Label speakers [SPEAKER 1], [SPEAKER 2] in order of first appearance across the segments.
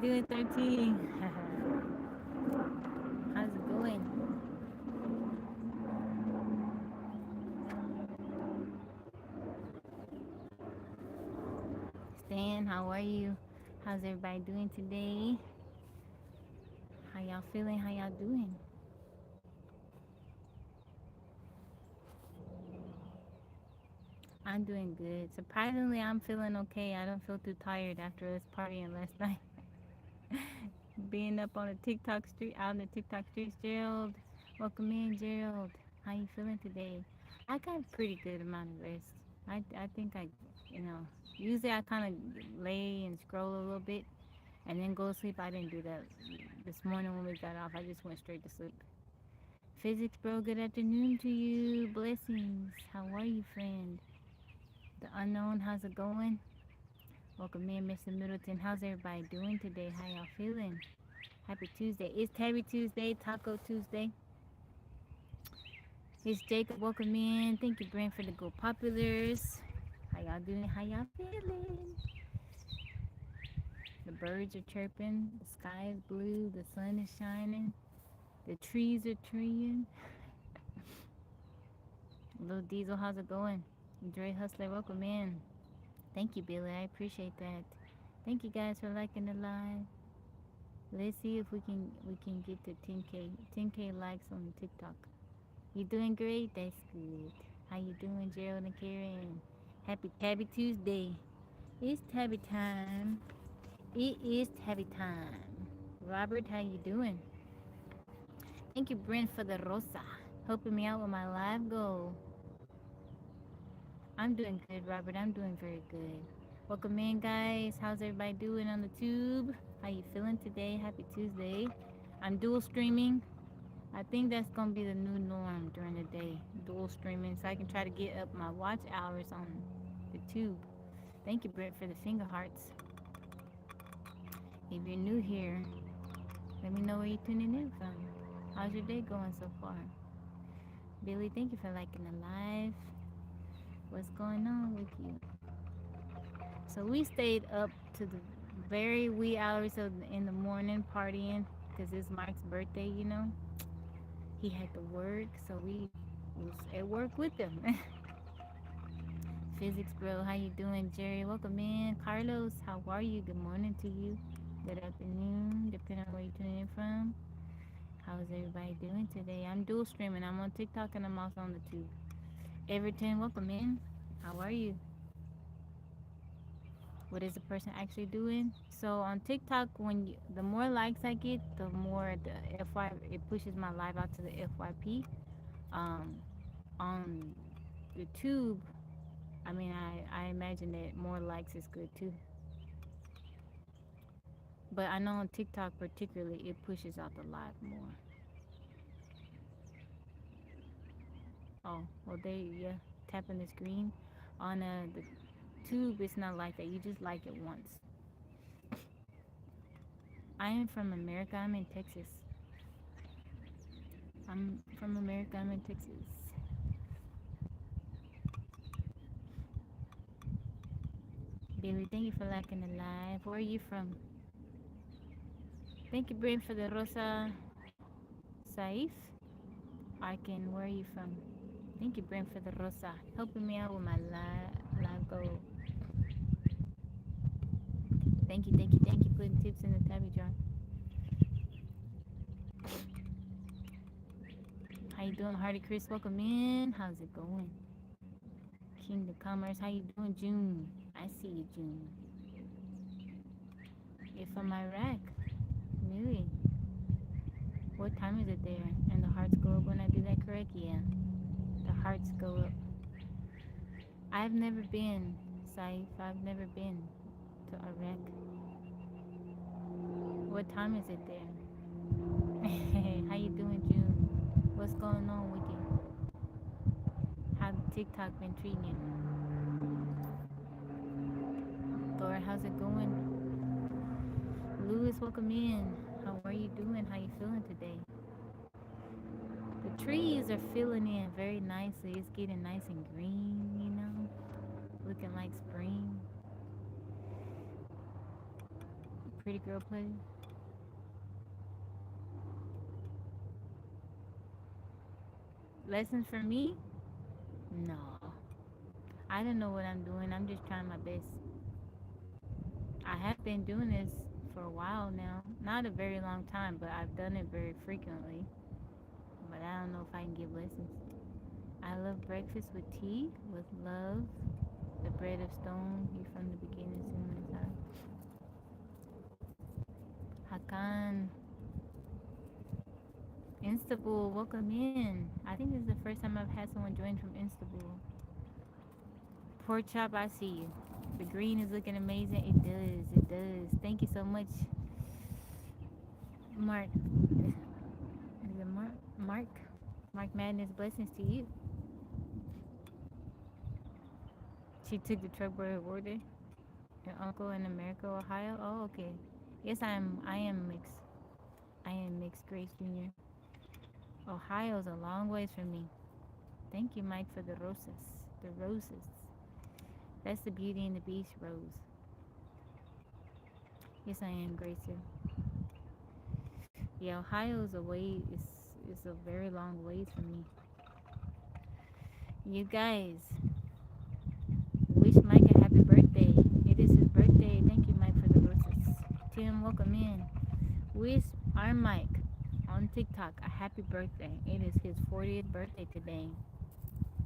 [SPEAKER 1] doing, 13? How's it going? Stan, how are you? How's everybody doing today? How y'all feeling? How y'all doing? I'm doing good. Surprisingly, I'm feeling okay. I don't feel too tired after us partying last night. Being up on the TikTok street, out in the TikTok streets, Gerald. Welcome in, Gerald. How you feeling today? I got a pretty good amount of rest. I think usually I kind of lay and scroll a little bit and then go to sleep. I didn't do that this morning when we got off. I just went straight to sleep. Physics bro, good afternoon to you. Blessings. How are you, friend? The unknown, how's it going? Welcome in, Mr. Middleton. How's everybody doing today? How y'all feeling? Happy Tuesday. It's Tabby Tuesday, Taco Tuesday. It's Jacob. Welcome in. Thank you, Brent, for the Go Populars. How y'all doing? How y'all feeling? The birds are chirping. The sky is blue. The sun is shining. The trees are treeing. Little Diesel, how's it going? Dre Hustler, welcome in. Thank you, Billy. I appreciate that. Thank you guys for liking the live. Let's see if we can get to 10K likes on the TikTok. You doing great? That's good. How you doing, Gerald and Karen? Happy Tabby Tuesday. It's Tabby time. It is Tabby time. Robert, how you doing? Thank you, Brent, for the rosa. Helping me out with my live goal. I'm doing good, Robert. I'm doing very good. Welcome in, guys. How's everybody doing on the tube? How you feeling today? Happy Tuesday. I'm dual streaming. I think that's gonna be the new norm during the day. Dual streaming, so I can try to get up my watch hours on the tube. Thank you, Britt, for the finger hearts. If you're new here, let me know where you're tuning in from. How's your day going so far? Billy, thank you for liking the live. What's going on with you? So we stayed up to the very wee hours in the morning partying because it's Mark's birthday, you know. He had to work, so we was at work with him. Physics bro, how you doing? Jerry, welcome in. Carlos, how are you? Good morning to you. Good afternoon, depending on where you're tuning in from. How's everybody doing today? I'm dual streaming. I'm on TikTok and I'm also on the tube. Everton, welcome in. How are you? What is the person actually doing? So on TikTok, the more likes I get, the more the FY it pushes my live out to the FYP. Um, on the tube, I mean, I imagine that more likes is good too. But I know on TikTok particularly, it pushes out the live more. Oh, well, there you yeah, tapping the screen. On the tube, it's not like that. You just like it once. I am from America. I'm in Texas. I'm from America. I'm in Texas. Billy, thank you for liking the live. Where are you from? Thank you, Brent, for the Rosa Saif. Arkin, where are you from? Thank you, Brent, for the Rosa. Helping me out with my live goal. Thank you, thank you, thank you. Putting tips in the tabby jar. How you doing, Hardy Chris? Welcome in. How's it going? Kingdom Commerce. How you doing, June? I see you, June. You're from Iraq. Really? What time is it there? And the hearts go up when I do that correct? Yeah. The hearts go up. I've never been, Saif. I've never been to Iraq. What time is it there? How you doing, June? What's going on with you? How TikTok been treating you? Thor, how's it going? Lewis, welcome in. How are you doing? How you feeling today? The trees are filling in very nicely. It's getting nice and green, you know, looking like spring. Pretty girl play. Lessons for me? No. I don't know what I'm doing. I'm just trying my best. I have been doing this for a while now. Not a very long time, but I've done it very frequently. But I don't know if I can give lessons. I love breakfast with tea, with love, the bread of stone, you from the beginning, soon as I. Hakan, Istanbul, welcome in. I think this is the first time I've had someone join from Istanbul. Pork chop, I see you. The green is looking amazing. It does, it does. Thank you so much, Mark. Is it Mark? Mark? Mark Madness, blessings to you. She took the truck boy awarded. Your uncle in America, Ohio. Oh, okay. Yes, I am mixed. I am mixed, Grace Jr. Ohio's a long ways from me. Thank you, Mike, for the roses. The roses. That's the Beauty and the Beast rose. Yes, I am, Gracie. Yeah, Ohio's a way. It's a very long ways from me. You guys, wish Mike a happy birthday. It is his birthday. Thank you, Mike, for the roses. Tim, welcome in. Wish our Mike on TikTok a happy birthday. It is his 40th birthday today.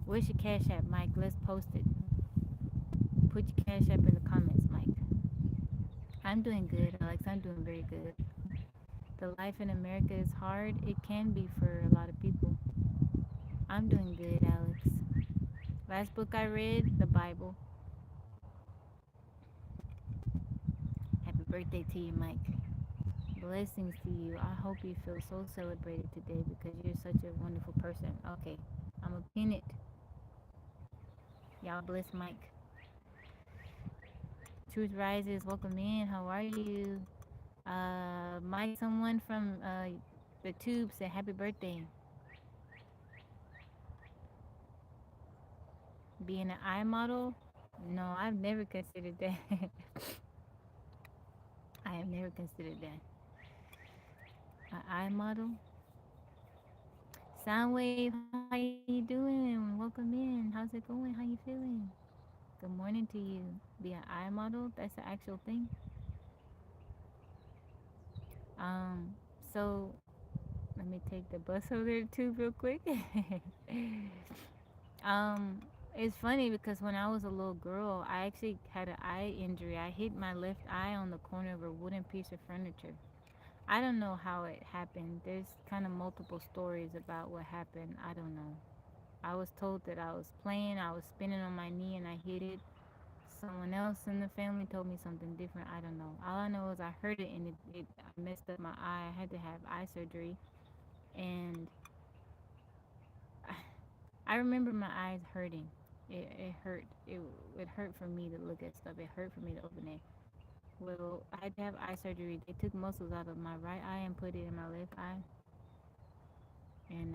[SPEAKER 1] Where's your Cash App, Mike? Let's post it. Put your Cash App in the comments, Mike. I'm doing good, Alex. I'm doing very good. The life in America is hard. It can be for a lot of people. I'm doing good, Alex. Last book I read, the Bible. Happy birthday to you, Mike. Blessings to you. I hope you feel so celebrated today because you're such a wonderful person. Okay, I'm gonna pin it. Y'all bless Mike. Truth Rises, welcome in. How are you? Mike, someone from the tube said happy birthday. Being an eye model? No, I've never considered that. I have never considered that. An eye model? Soundwave, how you doing? Welcome in. How's it going? How you feeling? Good morning to you. Be an eye model? That's the actual thing. Um, so let me take the bus over there too real quick. um, it's funny because when I was a little girl, I actually had an eye injury. I hit my left eye on the corner of a wooden piece of furniture. I don't know how it happened. There's kind of multiple stories about what happened. I don't know. I was told that I was playing, I was spinning on my knee and I hit it. Someone else in the family told me something different. I don't know. All I know is I heard it and it messed up my eye. I had to have eye surgery. And I remember my eyes hurting. It hurt. It hurt for me to look at stuff. It hurt for me to open it. Well, I had to have eye surgery. They took muscles out of my right eye and put it in my left eye. And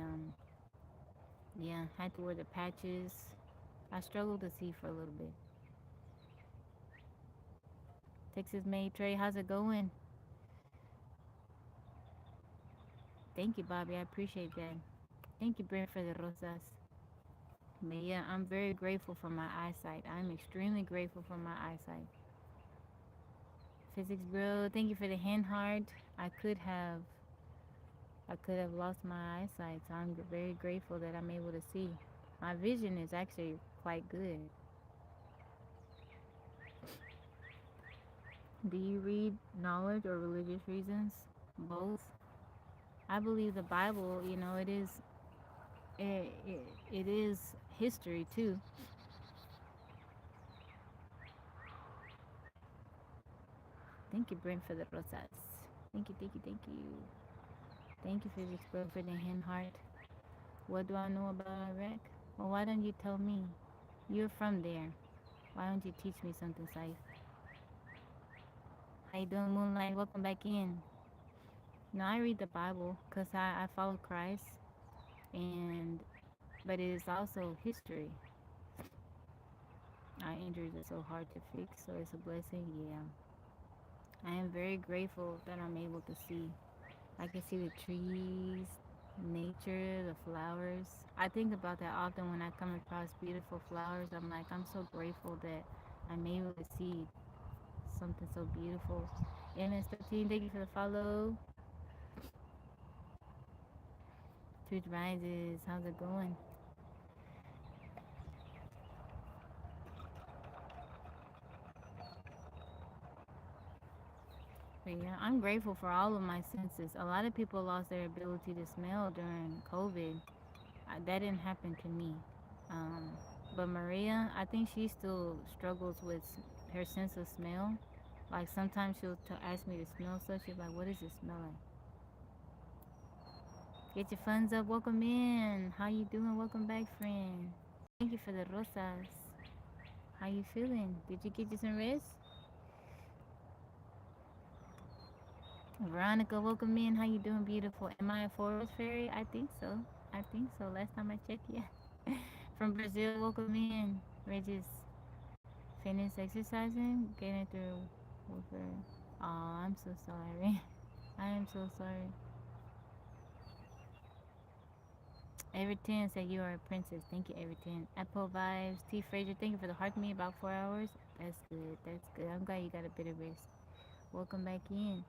[SPEAKER 1] yeah, had to wear the patches. I struggled to see for a little bit. Texas made Trey, how's it going? Thank you, Bobby. I appreciate that. Thank you, Brent, for the rosas. But yeah, I'm very grateful for my eyesight. I'm extremely grateful for my eyesight. Physics bro, thank you for the hand heart. I could have lost my eyesight, so I'm very grateful that I'm able to see. My vision is actually quite good. Do you read knowledge or religious reasons? Both. I believe the Bible, it is history too. Thank you, Brent, for the process. Thank you, thank you, thank you. Thank you, Physics Bro, for the hand heart. What do I know about Iraq? Well, why don't you tell me? You're from there. Why don't you teach me something, Saif? How you doing, Moonlight? Welcome back in. No, I read the Bible because I follow Christ, and but it is also history. Our injuries are so hard to fix, so it's a blessing. Yeah. I am very grateful that I'm able to see. I can see the trees, nature, the flowers. I think about that often when I come across beautiful flowers. I'm like, I'm so grateful that I'm able to see something so beautiful. MS13, thank you for the follow. Truth Rises, how's it going? But yeah, I'm grateful for all of my senses. A lot of people lost their ability to smell during COVID. That didn't happen to me. Um, but Maria, I think she still struggles with her sense of smell. Like sometimes she'll ask me to smell stuff. She's like, "What does it smell like?" Get your funds up. Welcome in. How you doing? Welcome back, friend. Thank you for the rosas. How you feeling? Did you get you some rest? Veronica, welcome in. How you doing, beautiful? Am I a forest fairy? I think so. I think so. Last time I checked, yeah. From Brazil, welcome in. We're just finished exercising, getting through with her. Oh, I'm so sorry. I am so sorry. Everton said you are a princess. Thank you, Everton. Apple vibes. T Fraser, thank you for the heart to me. About 4 hours. That's good. That's good. I'm glad you got a bit of rest. Welcome back in.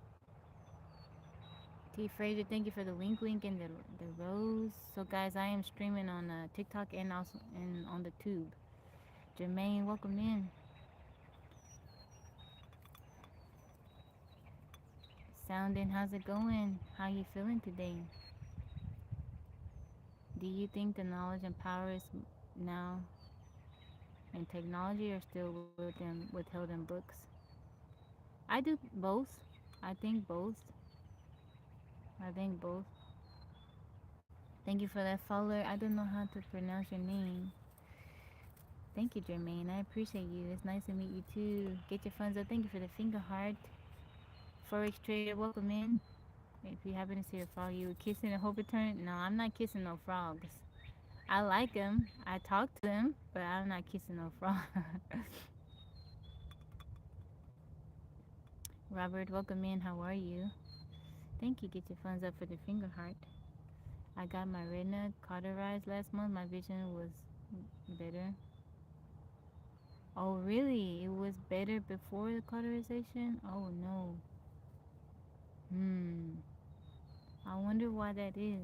[SPEAKER 1] T Fraser, thank you for the wink wink and the rose. So guys, I am streaming on TikTok and also and on the tube. Jermaine, welcome in. Sounding, how's it going? How you feeling today? Do you think the knowledge and power is now in technology or still withheld in books? I do both. I think both. I think both. Thank you for that follower. I don't know how to pronounce your name. Thank you, Jermaine. I appreciate you. It's nice to meet you too. Get your funds up. Thank you for the finger heart. Forex trader, welcome in. If you happen to see a frog, you were kissing a hope return. No, I'm not kissing no frogs. I like them. I talk to them, but I'm not kissing no frog. Robert, welcome in. How are you? Thank you. Get your funds up for the finger heart. I got my retina cauterized last month. My vision was better. Oh, really? It was better before the cauterization? Oh, no. Hmm. I wonder why that is.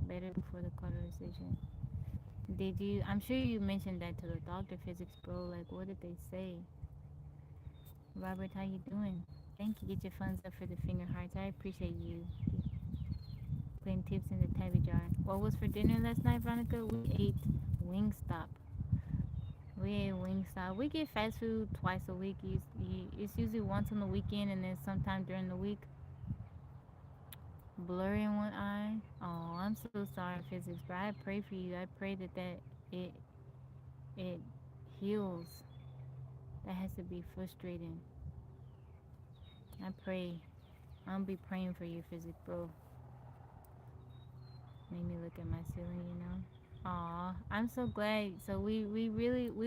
[SPEAKER 1] Better before the cauterization. Did you? I'm sure you mentioned that to the doctor, physics bro. Like, what did they say? Robert, how you doing? Thank you. Get your funds up for the finger hearts. I appreciate you putting tips in the tabby jar. What was for dinner last night, Veronica? We ate Wingstop. We ate Wingstop. We get fast food twice a week. It's usually once on the weekend and then sometime during the week. Blurry in one eye. Oh, I'm so sorry, physics, but I pray for you. I pray that it it heals. That has to be frustrating. I pray. I'll be praying for you, physics, bro. Made me look at my ceiling, you know. Aw, I'm so glad. So we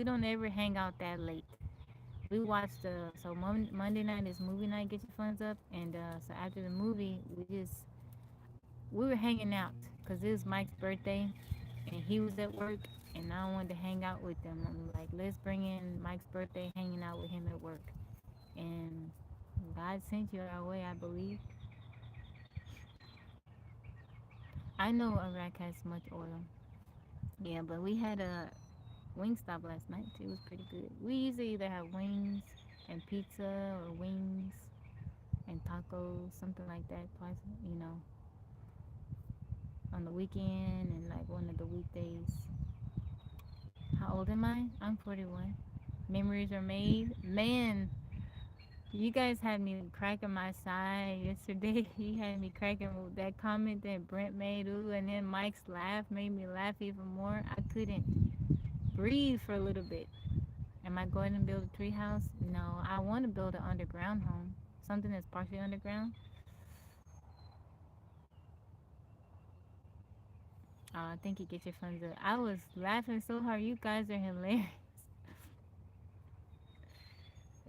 [SPEAKER 1] don't ever hang out that late. We watched Monday night is movie night. Get your funds up, and so after the movie, we were hanging out because it was Mike's birthday, and he was at work, and I wanted to hang out with them. I'm like, let's bring in Mike's birthday, hanging out with him at work, and God sent you our way, I believe. I know Iraq has much oil. Yeah, but we had a Wingstop last night too. It was pretty good. We usually either have wings and pizza or wings and tacos, something like that twice, you know, on the weekend and like one of the weekdays. How old am I? I'm 41. Memories are made. Man, you guys had me cracking my side yesterday. You had me cracking with that comment that Brent made. Ooh, and then Mike's laugh made me laugh even more. I couldn't breathe for a little bit. Am I going to build a tree house? No, I want to build an underground home. Something that's partially underground. I think you get your funds up. I was laughing so hard. You guys are hilarious.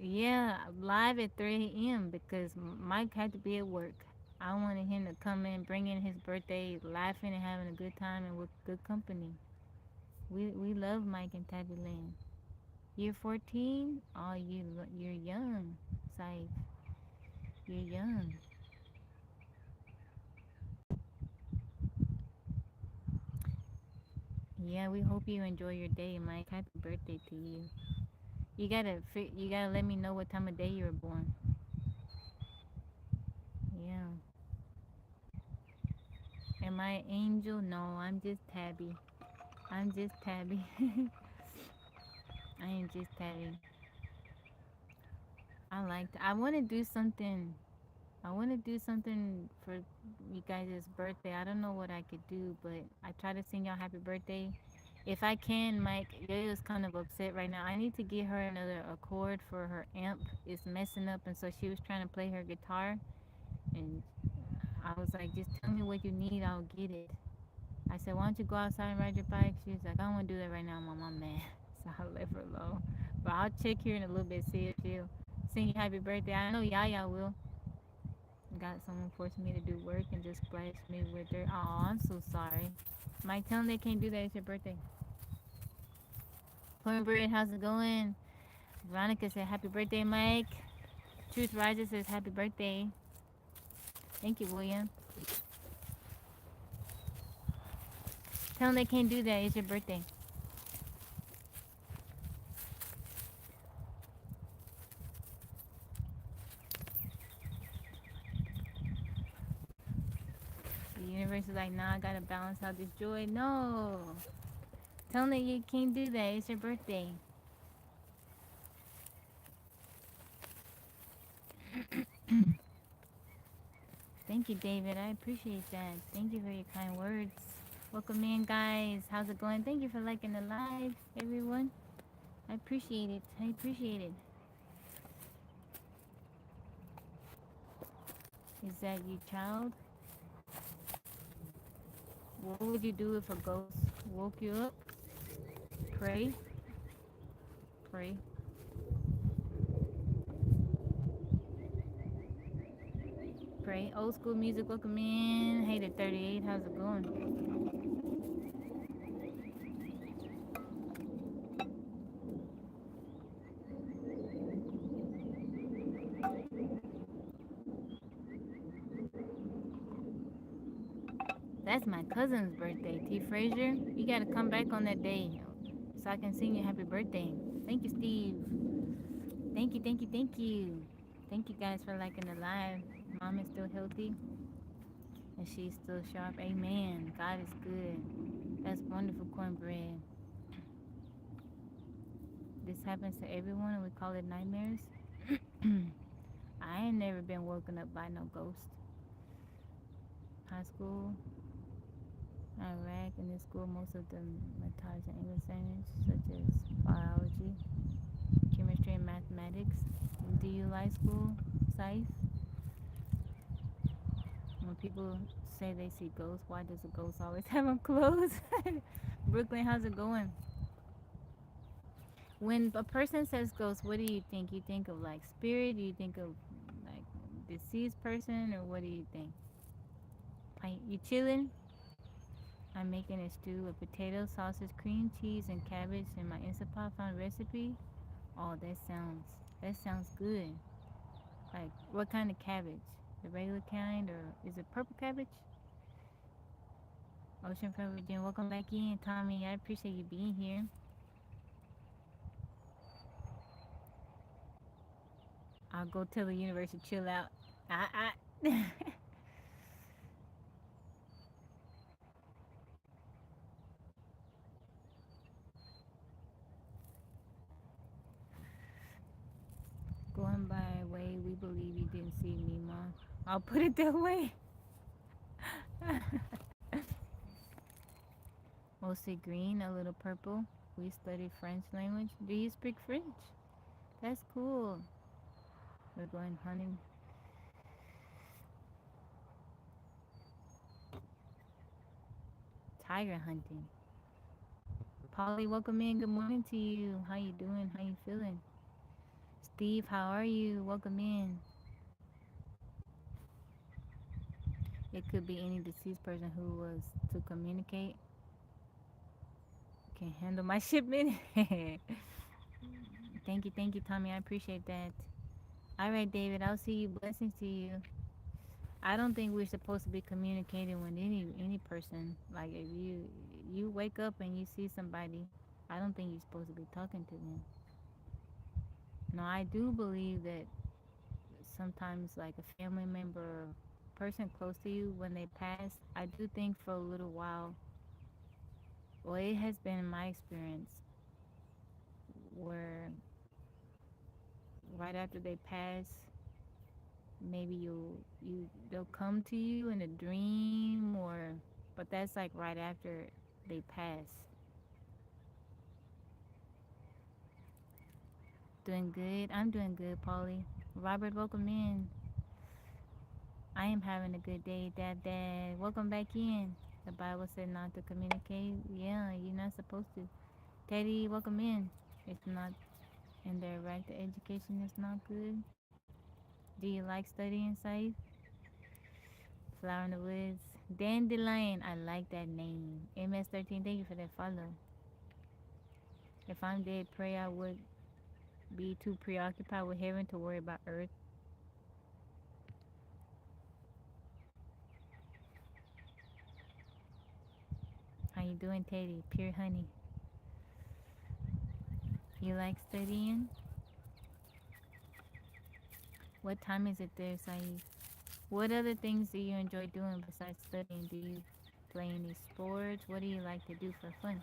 [SPEAKER 1] Yeah, live at 3 a.m. because Mike had to be at work. I wanted him to come in, bring in his birthday, laughing and having a good time and with good company. We love Mike and Tabby Land. You're 14? Oh, you're young, Saif. You're young. Yeah, we hope you enjoy your day, Mike. Happy birthday to you. You gotta let me know what time of day you were born. Yeah. Am I an angel? No, I'm just Tabby. I'm just Tabby. I am just Tabby. I want to do something. I want to do something for you guys' birthday. I don't know what I could do, but I try to sing y'all happy birthday. If I can, Mike, Yo-Yo's kind of upset right now. I need to get her another accord for her amp. It's messing up, and so she was trying to play her guitar, and I was like, just tell me what you need, I'll get it. I said, why don't you go outside and ride your bike? She was like, I don't want to do that right now, Mom. I'm mad. So I left her alone. But I'll check here in a little bit, see if she'll sing you happy birthday. I know Yaya will. Got someone forcing me to do work and just splash me with her. Oh, I'm so sorry. Mike, tell them they can't do that. It's your birthday. Cornbread, how's it going? Veronica said, happy birthday, Mike. Truth Rises says, happy birthday. Thank you, William. Tell them they can't do that. It's your birthday. The universe is like, nah, I gotta balance out this joy. No. Tell them that you can't do that. It's your birthday. Thank you, David. I appreciate that. Thank you for your kind words. Welcome in, guys. How's it going? Thank you for liking the live, everyone. I appreciate it. I appreciate it. Is that you, child? What would you do if a ghost woke you up? Pray. Pray. Pray. Old school music. Welcome in. Hey, the 38. How's it going? That's my cousin's birthday, T. Frazier. You gotta come back on that day so I can sing you happy birthday. Thank you, Steve. Thank you, thank you, thank you. Thank you guys for liking the live. Mom is still healthy and she's still sharp. Amen. God is good. That's wonderful cornbread. This happens to everyone and we call it nightmares. I ain't never been woken up by no ghost. High school, Iraq, and in school, most of the mathematics and English standards, such as biology, chemistry, and mathematics. Do you like school, Saif? When people say they see ghosts, why does a ghost always have them closed? Brooklyn, how's it going? When a person says ghost, what do you think? You think of like spirit? Do you think of like deceased person, or what do you think? You chilling? I'm making a stew of potato, sausage, cream cheese, and cabbage in my Instant Pot found recipe. Oh, that sounds good. Like what kind of cabbage? The regular kind, or is it purple cabbage? Ocean Front Virginia, welcome back in, Tommy. I appreciate you being here. I'll go tell the universe to chill out. I Going by a way we believe you didn't see me, Mom. I'll put it that way. Mostly green, a little purple. We study French language. Do you speak French? That's cool. We're going hunting. Tiger hunting. Polly, welcome in. Good morning to you. How you doing? How you feeling? Steve, how are you? Welcome in. It could be any deceased person who was to communicate. Can handle my shipment. Thank you, Tommy. I appreciate that. All right, David. I'll see you. Blessings to you. I don't think we're supposed to be communicating with any person. Like if you wake up and you see somebody, I don't think you're supposed to be talking to them. No, I do believe that sometimes like a family member or person close to you when they pass, I do think for a little while, well, it has been in my experience where right after they pass, maybe they'll come to you in a dream, or but that's like right after they pass. Doing good. I'm doing good, Polly. Robert, welcome in. I am having a good day, Dad. Welcome back in. The Bible said not to communicate. Yeah, you're not supposed to. Teddy, welcome in. It's not in there, right? The education is not good. Do you like studying, Saif? Flower in the Woods. Dandelion, I like that name. MS13, thank you for that follow. If I'm dead, pray I would be too preoccupied with heaven to worry about earth. How you doing, Teddy? Pure honey. You like studying? What time is it there, Saeed? What other things do you enjoy doing besides studying? Do you play any sports? What do you like to do for fun?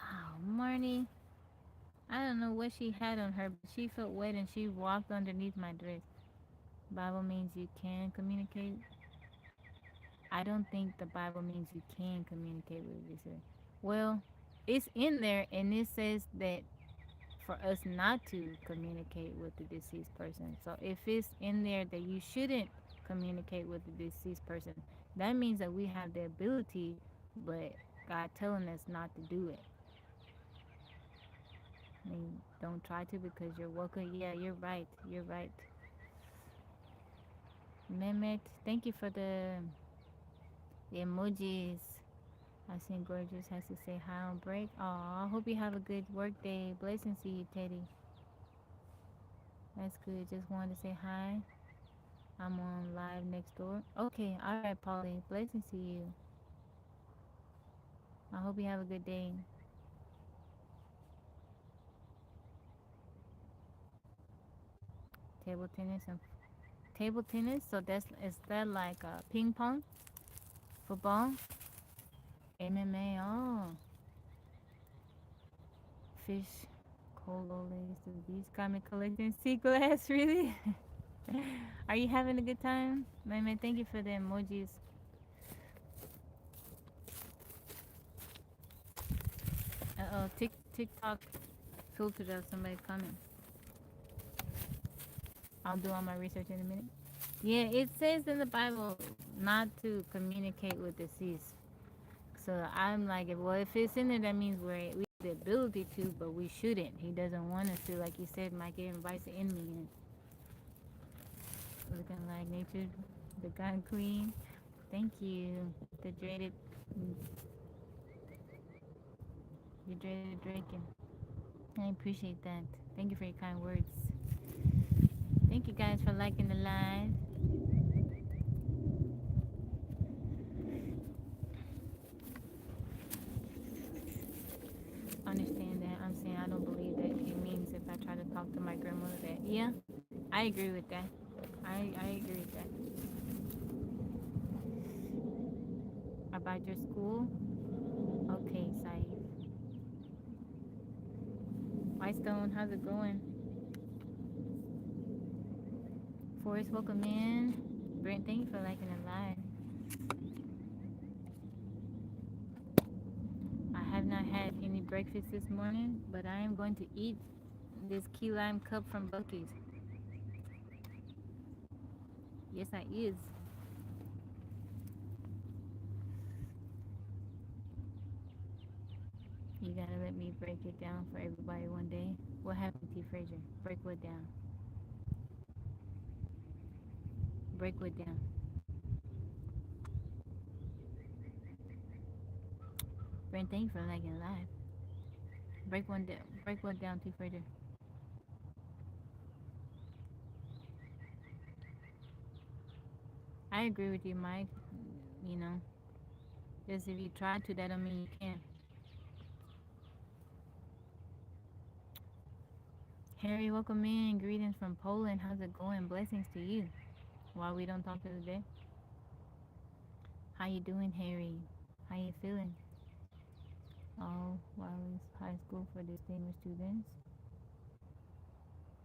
[SPEAKER 1] Oh, Marnie, I don't know what she had on her, but she felt wet and she walked underneath my dress. Bible means you can communicate. I don't think the Bible means you can communicate with this. Well, it's in there and it says that for us not to communicate with the deceased person. So if it's in there that you shouldn't communicate with the deceased person, that means that we have the ability, but God telling us not to do it. I mean, don't try to because you're welcome. Yeah, you're right. You're right. Mehmet, thank you for the emojis. I seen Gorgeous has to say hi on break. Aw, I hope you have a good work day. Blessings to you, Teddy. That's good. Just wanted to say hi. I'm on live next door. Okay, all right, Polly. Blessings to you. I hope you have a good day. Table tennis and table tennis. So is that like ping pong, football, MMA? Oh, fish, cold ladies, the beach got me collecting sea glass. Really? Are you having a good time, man? Thank you for the emojis. TikTok filtered out somebody comment. I'll do all my research in a minute. Yeah, it says in the Bible not to communicate with deceased. So I'm like, well, if it's in there, that means we have the ability to, but we shouldn't. He doesn't want us to. Like you said, might get invites the enemy in. Looking like nature, the God Queen. Thank you. The dreaded, the dreaded Draken. I appreciate that. Thank you for your kind words. Thank you guys for liking the live. Understand that. I'm saying I don't believe that it means if I try to talk to my grandmother that, yeah, I agree with that. I agree with that. About your school? Okay, Saeed. Whitestone, how's it going? Forrest, welcome in. Brent, thank you for liking it live. I have not had any breakfast this morning, but I am going to eat this key lime cup from Bucky's. Yes, I is. You gotta let me break it down for everybody one day. What happened, T. Frazier? Break what down? Break what down? Brent, thank you for liking live. Break one down. Break one down, T. Frazier. I agree with you, Mike. You know, just if you try to, that don't mean you can. Harry, welcome in. Greetings from Poland. How's it going? Blessings to you. While we don't talk to today. How you doing, Harry? How you feeling? Oh, Wiley's High School for Distinguished Students.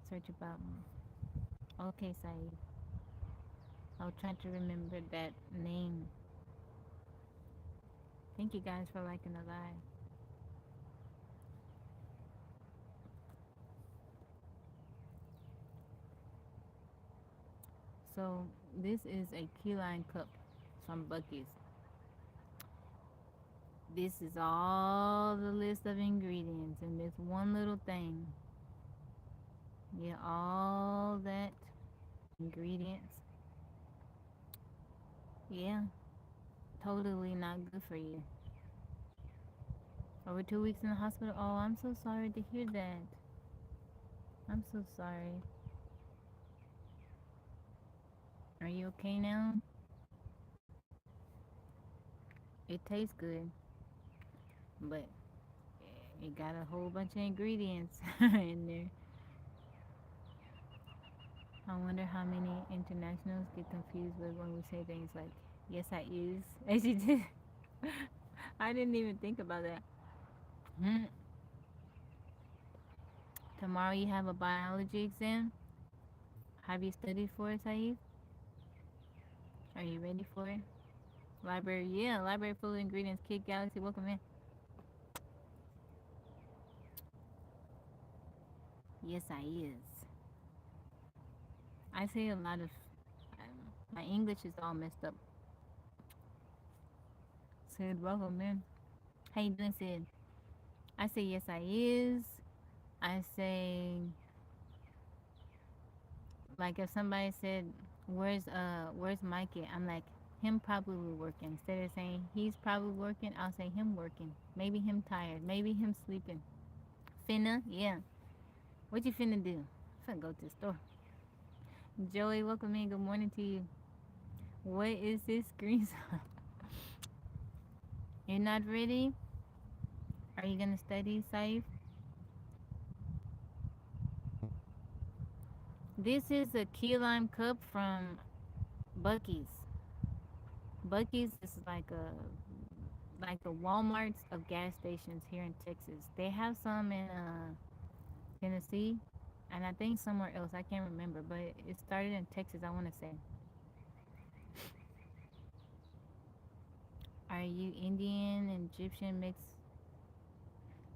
[SPEAKER 1] Search about me. Okay, Saeed. I'll try to remember that name. Thank you guys for liking the live. So this is a key lime cup from Bucky's. This is all the list of ingredients in this one little thing. Yeah, all that ingredients. Yeah, totally not good for you. Over 2 weeks in the hospital. Oh, I'm so sorry to hear that. I'm so sorry. Are you okay now? It tastes good, but it got a whole bunch of ingredients in there. I wonder how many internationals get confused with when we say things like, yes, I is. As you did. I didn't even think about that. Tomorrow you have a biology exam. Have you studied for it, Saeed? Are you ready for it? Library, yeah, library full of ingredients. Kid Galaxy, welcome in. Yes, I is. I say a lot of. My English is all messed up. Sid, welcome in. How you doing, Sid? I say yes, I is. I say, like if somebody said, where's Mikey? I'm like, him probably working. Instead of saying he's probably working, I'll say him working. Maybe him tired. Maybe him sleeping. Finna, yeah. What you finna do? Finna go to the store. Joey, welcome in. Good morning to you. What is this screen? You're not ready? Are you gonna study, Saif? This is a key lime cup from Bucky's. Bucky's is like the Walmarts of gas stations here in Texas. They have some in Tennessee, and I think somewhere else. I can't remember, but it started in Texas. I want to say. Are you Indian, Egyptian mix?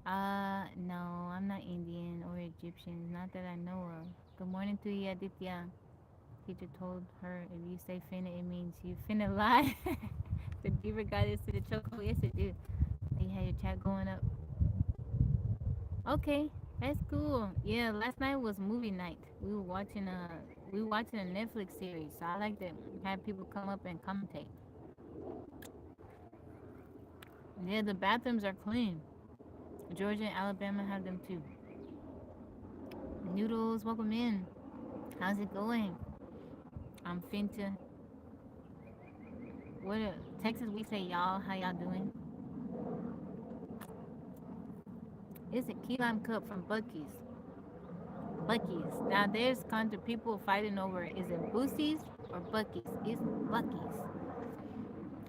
[SPEAKER 1] No, I'm not Indian or Egyptian. Not that I know of. Good morning to you, Aditya. Teacher told her if you say finna, it means you finna lie. The beaver got us to the chokehold. Yes, it did. You had your chat going up. Okay, that's cool. Yeah, last night was movie night. We were watching a Netflix series. So I like to have people come up and commentate. Yeah, the bathrooms are clean. Georgia and Alabama have them too. Noodles, welcome in. How's it going? I'm finta. Texas? We say y'all. How y'all doing? It's a key lime cup from Bucky's. Bucky's. Now there's kind of people fighting over is it Boosie's or Bucky's? It's Bucky's.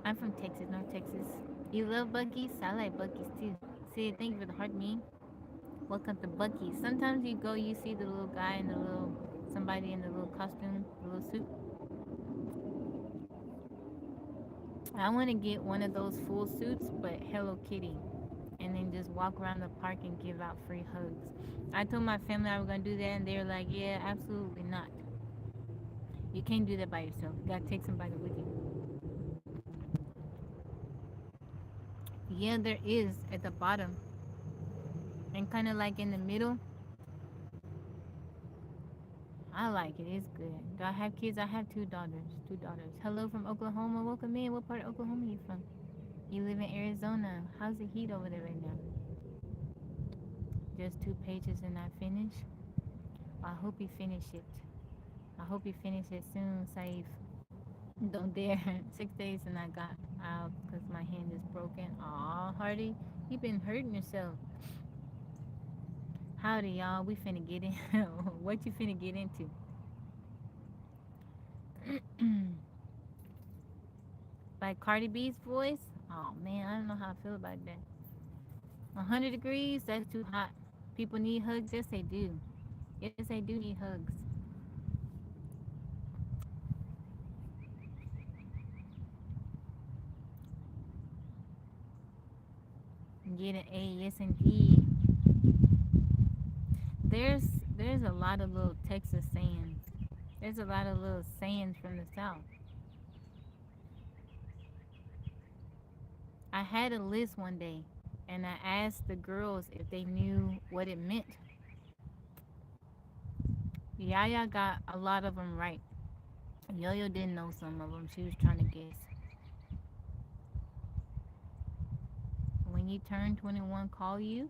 [SPEAKER 1] I'm from Texas, North Texas. You love Bucky's? I like Bucky's too. See, thank you for the heart me. Welcome to Bucky's. Sometimes you go, you see the little guy in the little, somebody in the little costume, the little suit. I want to get one of those full suits, but Hello Kitty. And then just walk around the park and give out free hugs. I told my family I was going to do that, and they were like, yeah, absolutely not. You can't do that by yourself. You got to take somebody with you. Yeah, there is at the bottom. And kind of like in the middle, I like it. It's good. Do I have kids? I have two daughters. Two daughters. Hello from Oklahoma. Welcome in. What part of Oklahoma are you from? You live in Arizona. How's the heat over there right now? Just 2 pages and I finish. I hope you finish it. I hope you finish it soon, Saif. Don't dare. 6 days and I got out because my hand is broken. Aw, Hardy, you been hurting yourself. Howdy, y'all. We finna get in. What you finna get into? Like Cardi B's voice? Oh man, I don't know how I feel about that. 100 degrees? That's too hot. People need hugs? Yes, they do. Yes, they do need hugs. Get an A, yes indeed. There's there's a lot of little Texas sayings. There's a lot of little sayings from the South. I had a list one day and I asked the girls if they knew what it meant. Yaya got a lot of them right. Yo-Yo didn't know some of them. She was trying to guess. When you turn 21, call you?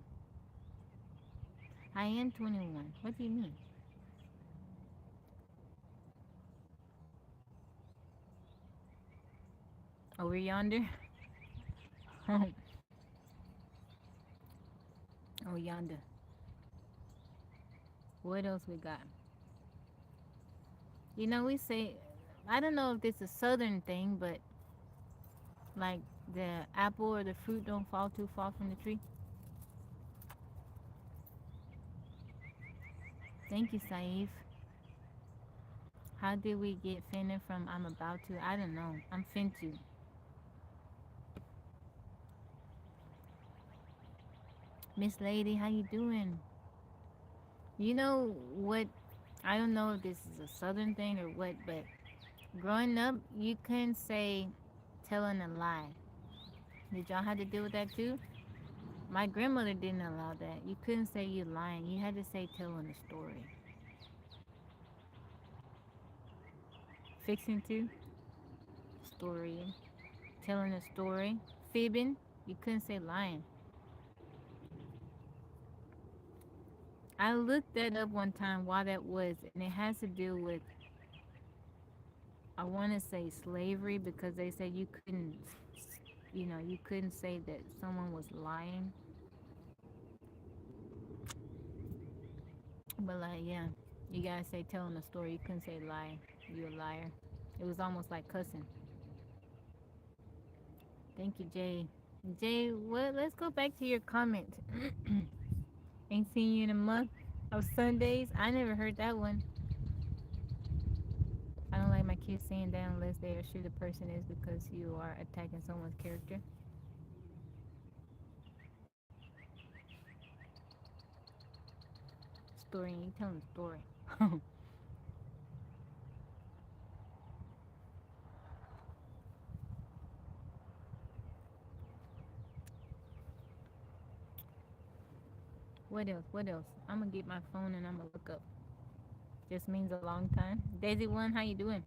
[SPEAKER 1] I am 21. What do you mean? Over yonder? Oh, yonder. What else we got? You know, we say, I don't know if this is a southern thing, but like the apple or the fruit don't fall too far from the tree. Thank you, Saif. How did we get finna from I'm about to? I don't know. I'm fin to. Miss Lady, how you doing? You know what? I don't know if this is a southern thing or what, but growing up, you couldn't say telling a lie. Did y'all have to deal with that too? My grandmother didn't allow that. You couldn't say you lying. You had to say telling a story. Fixing to story, telling a story, fibbing. You couldn't say lying. I looked that up one time why that was, and it has to do with, I want to say slavery, because they said you couldn't, you couldn't say that someone was lying. But like, yeah, you gotta say telling a story. You couldn't say lie. You a liar. It was almost like cussing. Thank you, Jay. Jay, what? Let's go back to your comment. Ain't seen you in a month of Sundays. I never heard that one. I don't like my kids saying that unless they are sure the person is, because you are attacking someone's character. Story, and you telling a story. What else? What else? I'm gonna get my phone and I'm gonna look up. Just means a long time. Daisy One, how you doing?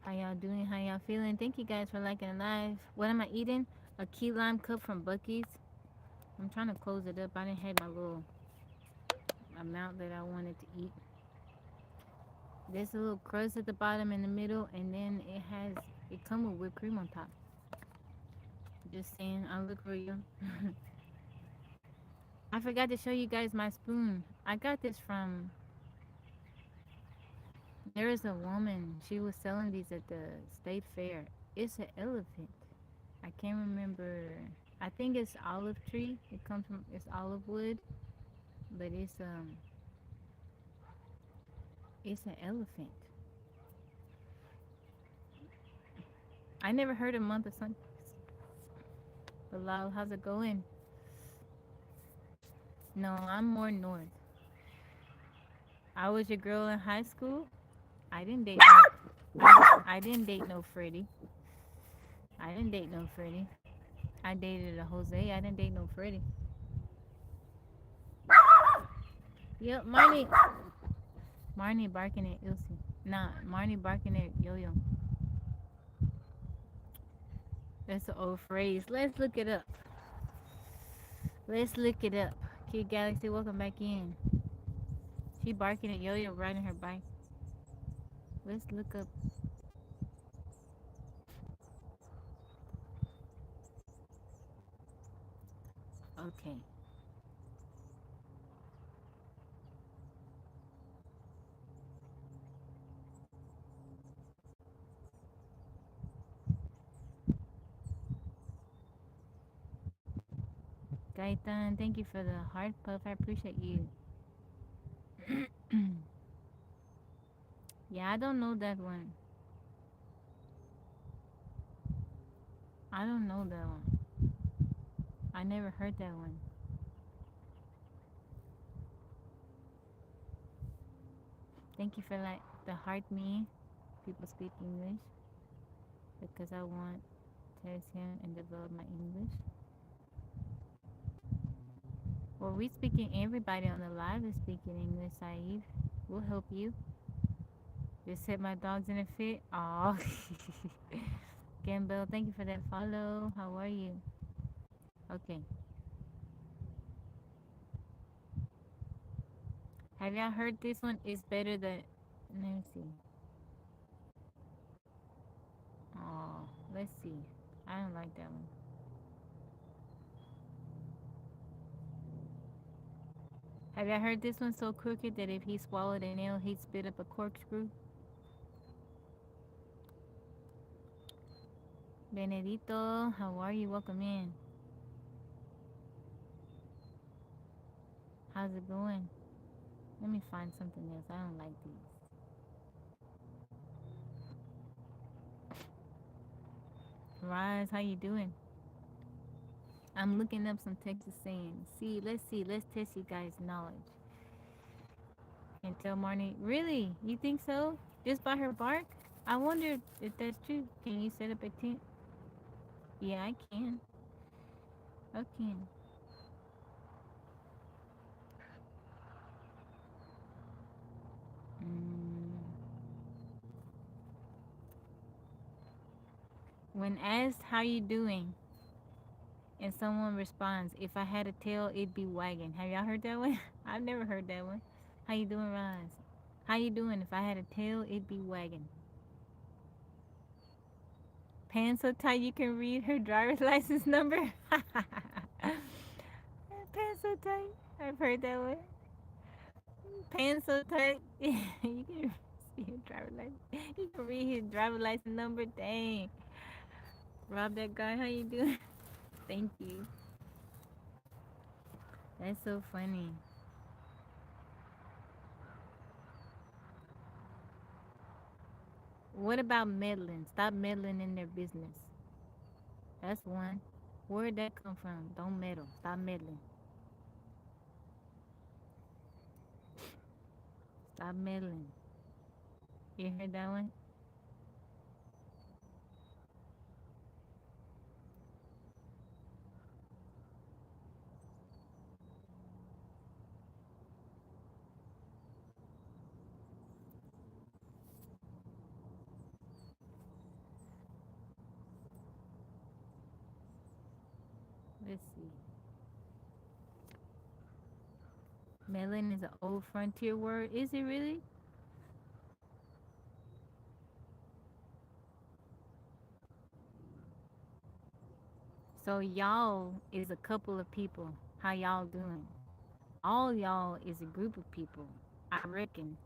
[SPEAKER 1] How y'all doing? How y'all feeling? Thank you guys for liking the live. What am I eating? A key lime cup from Bucky's. I'm trying to close it up. I didn't have my little amount that I wanted to eat. There's a little crust at the bottom in the middle, and then it comes with whipped cream on top. Just saying, I look for you. I forgot to show you guys my spoon. I got this from, there is a woman. She was selling these at the state fair. It's an elephant. I can't remember. I think it's olive tree. It comes from, it's olive wood, but it's an elephant. I never heard a month of sun. Bilal, how's it going? No, I'm more north. I was your girl in high school. I didn't date. I didn't date no Freddie. I didn't date no Freddie. I I dated a Jose. I didn't date no Freddie. Yep, Marnie barking at Ilse. Nah, Marnie barking at Yo-Yo. That's an old phrase. Let's look it up. Let's look it up. Kid Galaxy, welcome back in. She barking at Yo-Yo riding her bike. Let's look up. Okay. Gaitan, thank you for the heart puff. I appreciate you. Yeah, I don't know that one. I don't know that one. I never heard that one. Thank you for like the heart me. People speak English because I want to test him and develop my English. Well, we speaking. Everybody on the live is speaking English. Saeed, we'll help you. Just set my dogs in a fit. Aw. Gamble, thank you for that follow. How are you? Okay. Have y'all heard this one? It's better than. Let me see. Oh, let's see. I don't like that one. Have y'all heard this one so crooked that if he swallowed a nail, he'd spit up a corkscrew? Benedito, how are you? Welcome in. How's it going? Let me find something else. I don't like these. Rise, how you doing? I'm looking up some Texas sayings. Let's test you guys' knowledge. And tell Marnie, really? You think so? Just by her bark? I wonder if that's true. Can you set up a tent? Yeah, I can. I can. Mm. When asked how you doing, and someone responds, "If I had a tail, it'd be wagging." Have y'all heard that one? I've never heard that one. How you doing, Rise? How you doing? If I had a tail, it'd be wagging. Pants so tight you can read her driver's license number. Pants so tight. I've heard that one. Pants so tight. You can see his driver's license. You can read his driver's license number. Dang. Rob that guy. How you doing? Thank you. That's so funny. What about meddling? Stop meddling in their business. That's one. Where'd that come from? Don't meddle. Stop meddling. Stop meddling. You heard that one? Let's see. Meddling is an old frontier word. Is it really? So y'all is a couple of people. How y'all doing? All y'all is a group of people. I reckon.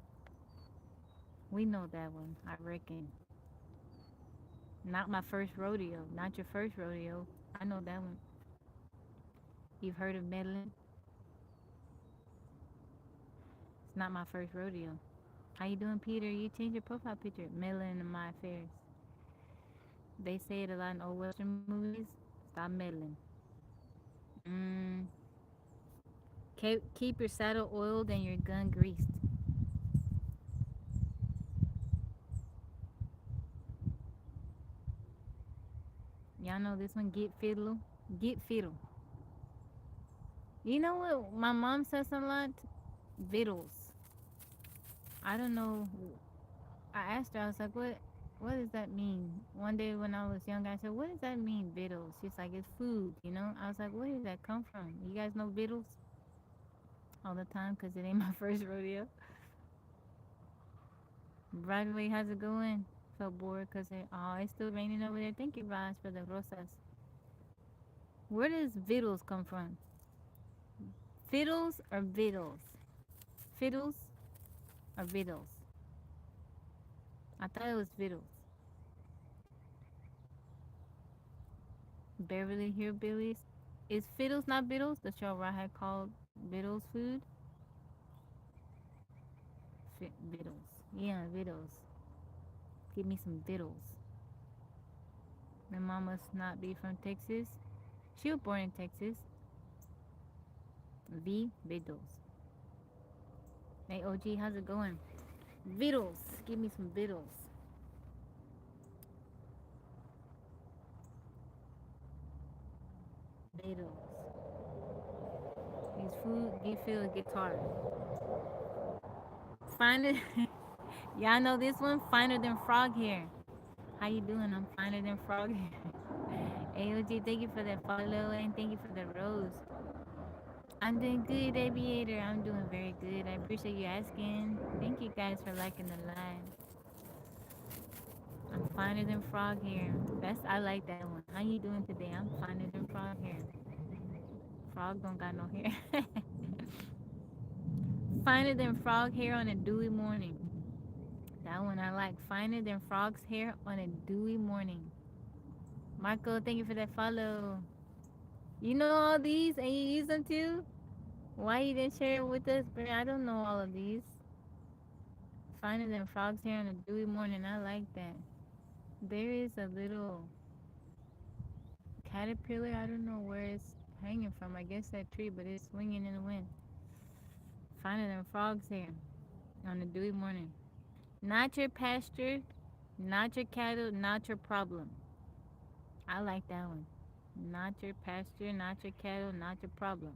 [SPEAKER 1] We know that one. I reckon. Not my first rodeo. Not your first rodeo. I know that one. You've heard of meddling? It's not my first rodeo. How you doing, Peter? You changed your profile picture. Meddling in my affairs. They say it a lot in old Western movies. Stop meddling. Mm, keep your saddle oiled and your gun greased. Y'all know this one. Get fiddle. Get fiddle. You know what? My mom says a lot. Vittles. I don't know. I asked her. I was like, "What? What does that mean?" One day when I was young, I said, "What does that mean, vittles?" She's like, "It's food." You know. I was like, "Where does that come from?" You guys know vittles all the time because it ain't my first rodeo. Right away, how's it going? Felt bored because it's still raining over there. Thank you, Raj, for the rosas. Where does vittles come from? Fiddles or vittles? Fiddles or vittles? I thought it was vittles. Beverly Hillbillies. Is fiddles not vittles? The show where I had called vittles food. Vittles. Yeah, vittles. Give me some vittles. My mom must not be from Texas. She was born in Texas. Vittles. Hey, OG, how's it going? Vittles. Give me some vittles. Vittles. These food, you feel a guitar. Find it. Y'all know this one? Finer than frog hair. How you doing? I'm finer than frog hair. AOG, thank you for that follow and thank you for the rose. I'm doing good, Aviator. I'm doing very good. I appreciate you asking. Thank you guys for liking the live. I'm finer than frog hair. I like that one. How you doing today? I'm finer than frog hair. Frog don't got no hair. Finer than frog hair on a dewy morning. That one I like. Finer than frog's hair on a dewy morning. Marco, thank you for that follow. You know all these and you use them too? Why you didn't share it with us, bro? I don't know all of these. Finer than frog's hair on a dewy morning. I like that. There is a little caterpillar. I don't know where it's hanging from. I guess that tree, but it's swinging in the wind. Finer than frog's hair on a dewy morning. Not your pasture, not your cattle, not your problem. I like that one. Not your pasture, not your cattle, not your problem.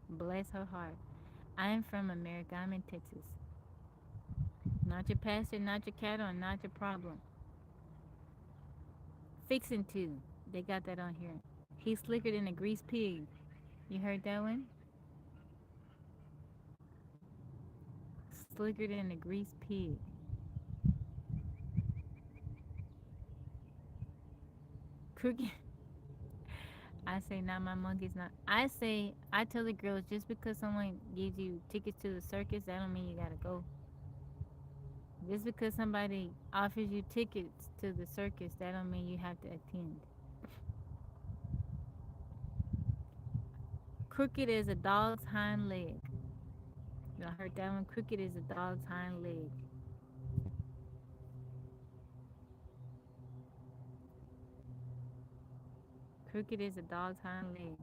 [SPEAKER 1] Bless her heart. I am from America. I'm in Texas. Not your pasture, not your cattle, and not your problem. Fixing to. They got that on here. He's slicker than a greased pig. You heard that one? Slicker than a greased pig. Crooked. I say, not my monkeys, not. I tell the girls, just because someone gives you tickets to the circus, that don't mean you gotta go. Just because somebody offers you tickets to the circus, that don't mean you have to attend. Crooked as a dog's hind leg. Y'all heard that one? Crooked as a dog's hind leg. Crooked as a dog's hind leg.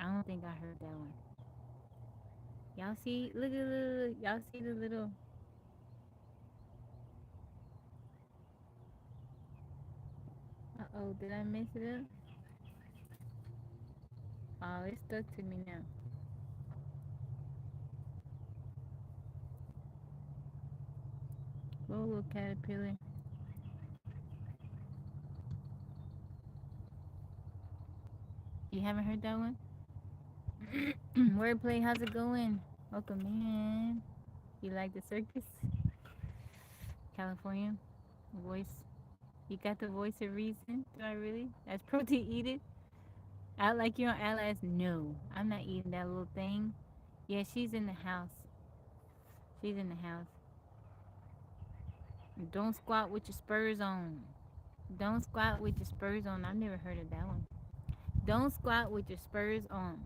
[SPEAKER 1] I don't think I heard that one. Y'all see? Look at the. Y'all see the little. Uh oh, did I mess it up? Oh, it's stuck to me now. Whoa, little caterpillar. You haven't heard that one? Wordplay, how's it going? Welcome in. You like the circus? California voice. You got the voice of reason? Do I really? That's protein eat it. Act like you don't allies. No, I'm not eating that little thing. Yeah, she's in the house. She's in the house. Don't squat with your spurs on. Don't squat with your spurs on. I've never heard of that one. Don't squat with your spurs on.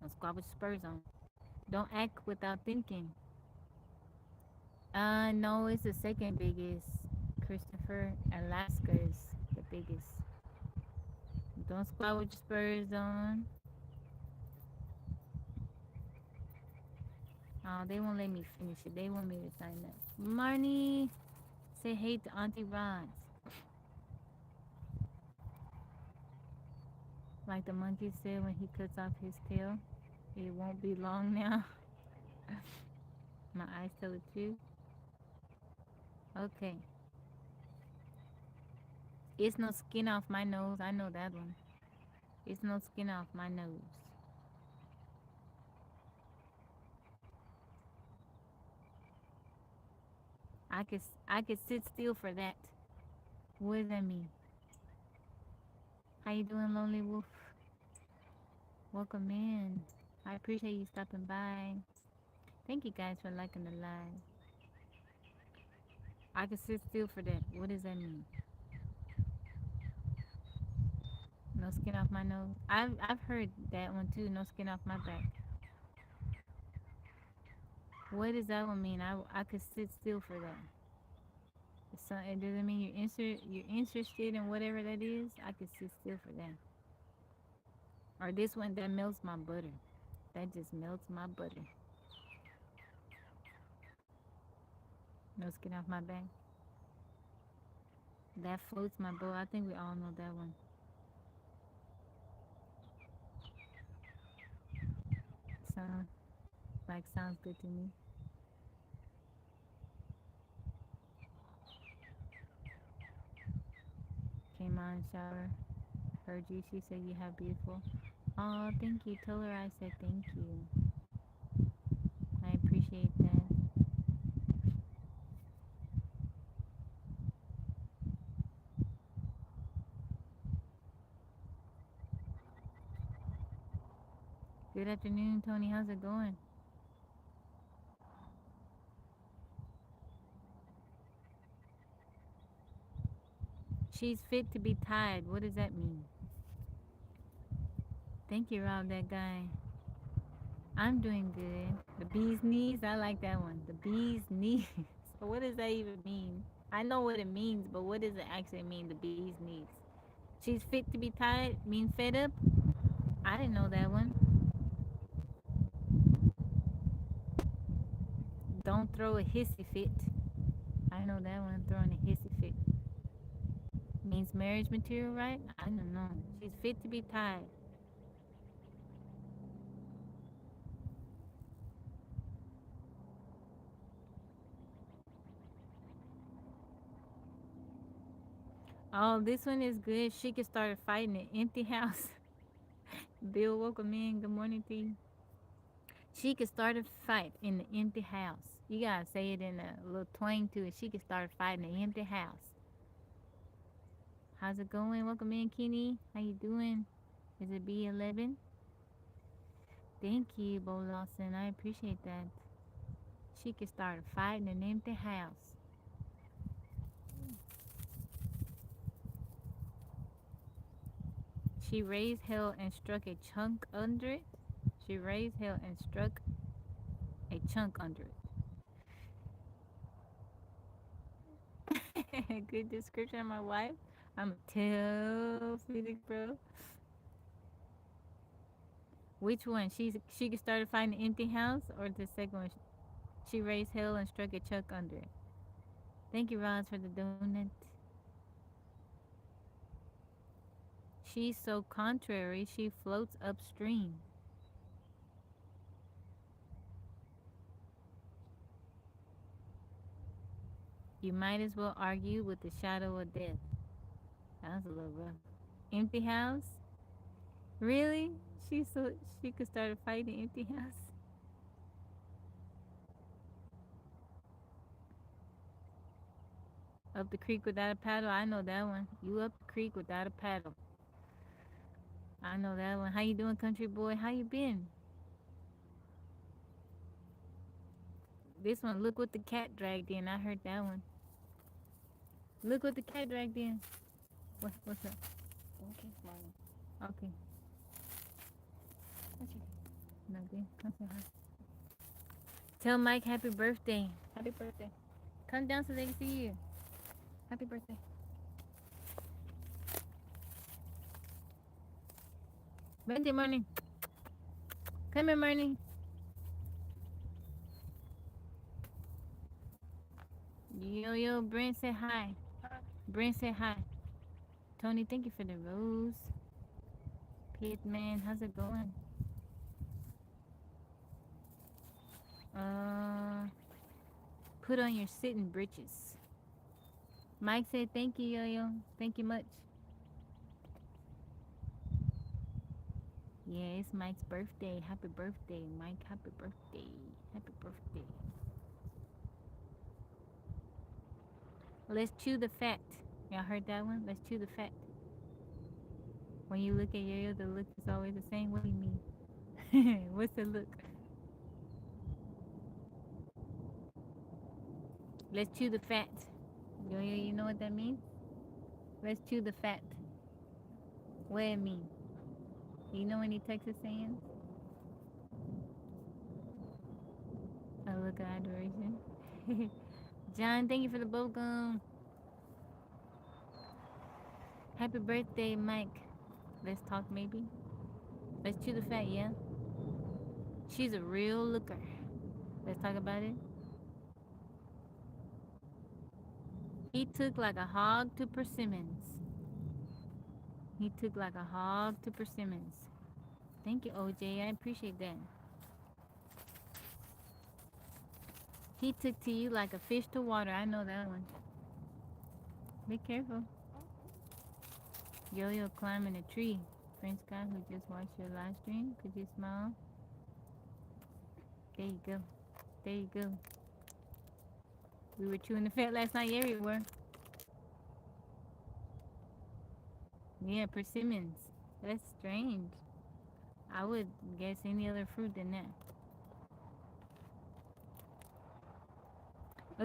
[SPEAKER 1] Don't squat with your spurs on. Don't act without thinking. No, it's the second biggest. Christopher, Alaska is the biggest. Don't squat with your spurs on. Oh, they won't let me finish it. They want me to sign up. Marnie, say hey to Auntie Roz. Like the monkey said when he cuts off his tail, it won't be long now. My eyes tell the truth. Okay. It's no skin off my nose. I know that one. It's no skin off my nose. I could sit still for that. What does that mean? How you doing, Lonely Wolf? Welcome in. I appreciate you stopping by. Thank you guys for liking the live. I could sit still for that. What does that mean? No skin off my nose. I've heard that one too. No skin off my back. What does that one mean? I could sit still for that. So it doesn't mean you're interested in whatever that is. I could sit still for that. Or this one that melts my butter. That just melts my butter. No skin off my back. That floats my boat. I think we all know that one. Sounds good to me. Came on, shower. Heard you. She said you have beautiful. Oh, thank you. Told her I said thank you. I appreciate that. Good afternoon, Tony. How's it going? She's fit to be tied. What does that mean? Thank you, Rob, that guy. I'm doing good. The bee's knees, I like that one. The bee's knees. What does that even mean? I know what it means, but what does it actually mean, the bee's knees? She's fit to be tied, mean fed up? I didn't know that one. Don't throw a hissy fit. I know that one, throwing a hissy fit. Means marriage material, right? I don't know. She's fit to be tied. Oh, this one is good. She could start a fight in an empty house. Bill, welcome in. Good morning to you. She could start a fight in the empty house. You gotta say it in a little twang to it. She could start a fight in the empty house. How's it going? Welcome in, Kenny. How you doing? Is it B11? Thank you, Bo Lawson. I appreciate that. She could start a fight in an empty house. She raised hell and struck a chunk under it. She raised hell and struck a chunk under it. Good description of my wife. I'm a tell physics bro. Which one? She could start a fight in an empty house, or the second one? She raised hell and struck a chunk under it. Thank you, Roz, for the donut. She's so contrary, she floats upstream. You might as well argue with the shadow of death. That was a little rough. Empty house? Really? She could start a fight in empty house? Up the creek without a paddle? I know that one. You up the creek without a paddle. I know that one. How you doing, country boy? How you been? This one, look what the cat dragged in. I heard that one. Look what the cat dragged in. What's up?
[SPEAKER 2] Okay, morning.
[SPEAKER 1] Okay.
[SPEAKER 2] Okay.
[SPEAKER 1] Nothing. Come say hi. Tell Mike happy birthday.
[SPEAKER 2] Happy birthday.
[SPEAKER 1] Come down so they can see you.
[SPEAKER 2] Happy birthday.
[SPEAKER 1] Birthday morning. Come here, morning. Yo, Brent say hi. Brent say hi. Tony, thank you for the rose. Hitman, how's it going? Uh, put on your sitting britches. Mike said, thank you, Yo-Yo. Thank you much. Yeah, it's Mike's birthday. Happy birthday, Mike. Happy birthday. Happy birthday. Let's chew the fat. Y'all heard that one? Let's chew the fat. When you look at Yo-Yo, the look is always the same. What do you mean? What's the look? Let's chew the fat. Yo-Yo, you know what that means? Let's chew the fat. What it mean? You know any Texas sayings? A look of adoration. John, thank you for the bubblegum. Happy birthday, Mike. Let's talk maybe. Let's chew the fat, yeah? She's a real looker. Let's talk about it. He took like a hog to persimmons. He took like a hog to persimmons. Thank you, OJ. I appreciate that. He took to you like a fish to water. I know that one. Be careful. Yo-Yo climbing a tree. French guy who just watched your live stream. Could you smile? There you go. There you go. We were chewing the fat last night. Yeah, we were. Yeah, persimmons. That's strange. I would guess any other fruit than that.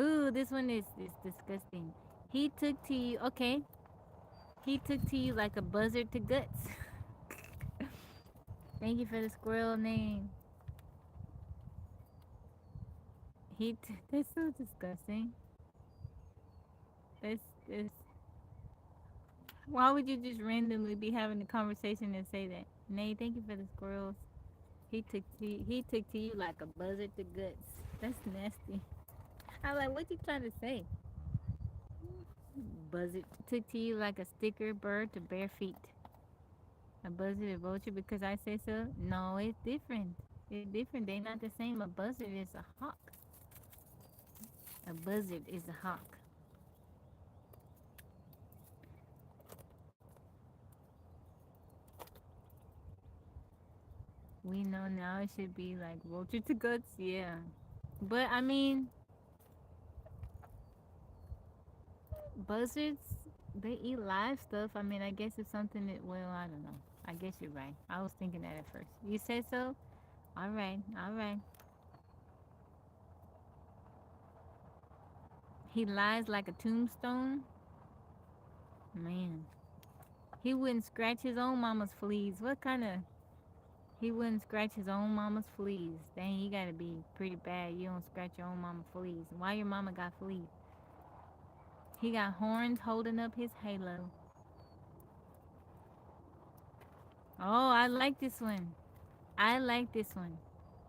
[SPEAKER 1] Ooh, this one is disgusting. He took to you. Okay. He took to you like a buzzard to guts. Thank you for the squirrel name. That's so disgusting. That's. Why would you just randomly be having a conversation and say that? Nay, thank you for the squirrels. He took to you like a buzzard to guts. That's nasty. I like, what you trying to say? Buzzard took to you like a sticker bird to bare feet. A buzzard, a vulture, because I say so? No, it's different. It's different. They're not the same. A buzzard is a hawk. A buzzard is a hawk. We know now it should be like vulture to guts, yeah. But I mean, buzzards, they eat live stuff. I mean, I guess it's something that, well, I don't know. I guess you're right. I was thinking that at first. You said so? All right, all right. He lies like a tombstone. Man. He wouldn't scratch his own mama's fleas. What kind of... He wouldn't scratch his own mama's fleas. Dang, you gotta be pretty bad. You don't scratch your own mama's fleas. Why your mama got fleas? He got horns holding up his halo. Oh, I like this one. I like this one.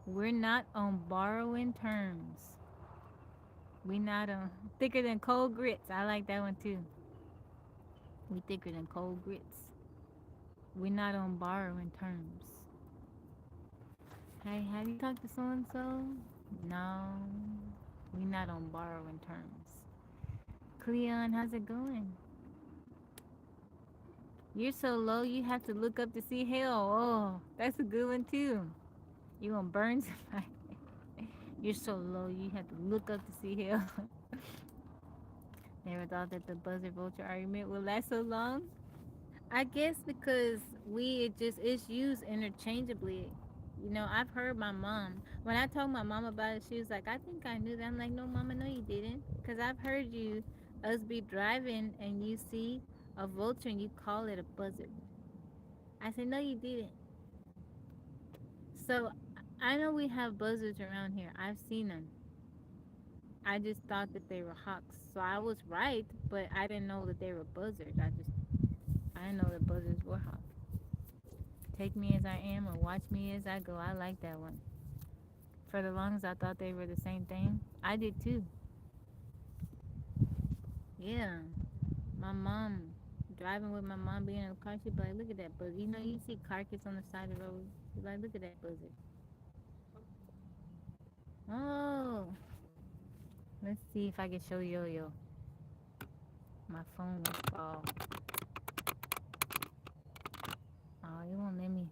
[SPEAKER 1] We're not on borrowing terms. We not on... Thicker than cold grits. I like that one too. We thicker than cold grits. We're not on borrowing terms. Hey, have you talked to so-and-so? No. We not on borrowing terms. Cleon, how's it going? You're so low you have to look up to see hell. Oh, that's a good one too. You gonna burn somebody. You're so low you have to look up to see hell. Never thought that the buzzard vulture argument would last so long. I guess because it's used interchangeably. You know, I've heard my mom, when I told my mom about it, she was like, I think I knew that. I'm like, no, mama, no, you didn't. Because I've heard us be driving and you see a vulture and you call it a buzzard. I said, no, you didn't. So I know we have buzzards around here. I've seen them. I just thought that they were hawks. So I was right, but I didn't know that they were buzzards. I didn't know that buzzards were hawks. Take me as I am or watch me as I go. I like that one. For the longest, I thought they were the same thing. I did too. Yeah. My mom driving with my mom being in the car, she'd be like, look at that buzzard. You know, you see carcass on the side of the road. She'd be like, look at that buzzard. Oh, let's see if I can show Yo-Yo. My phone won't fall. Oh, it won't let me.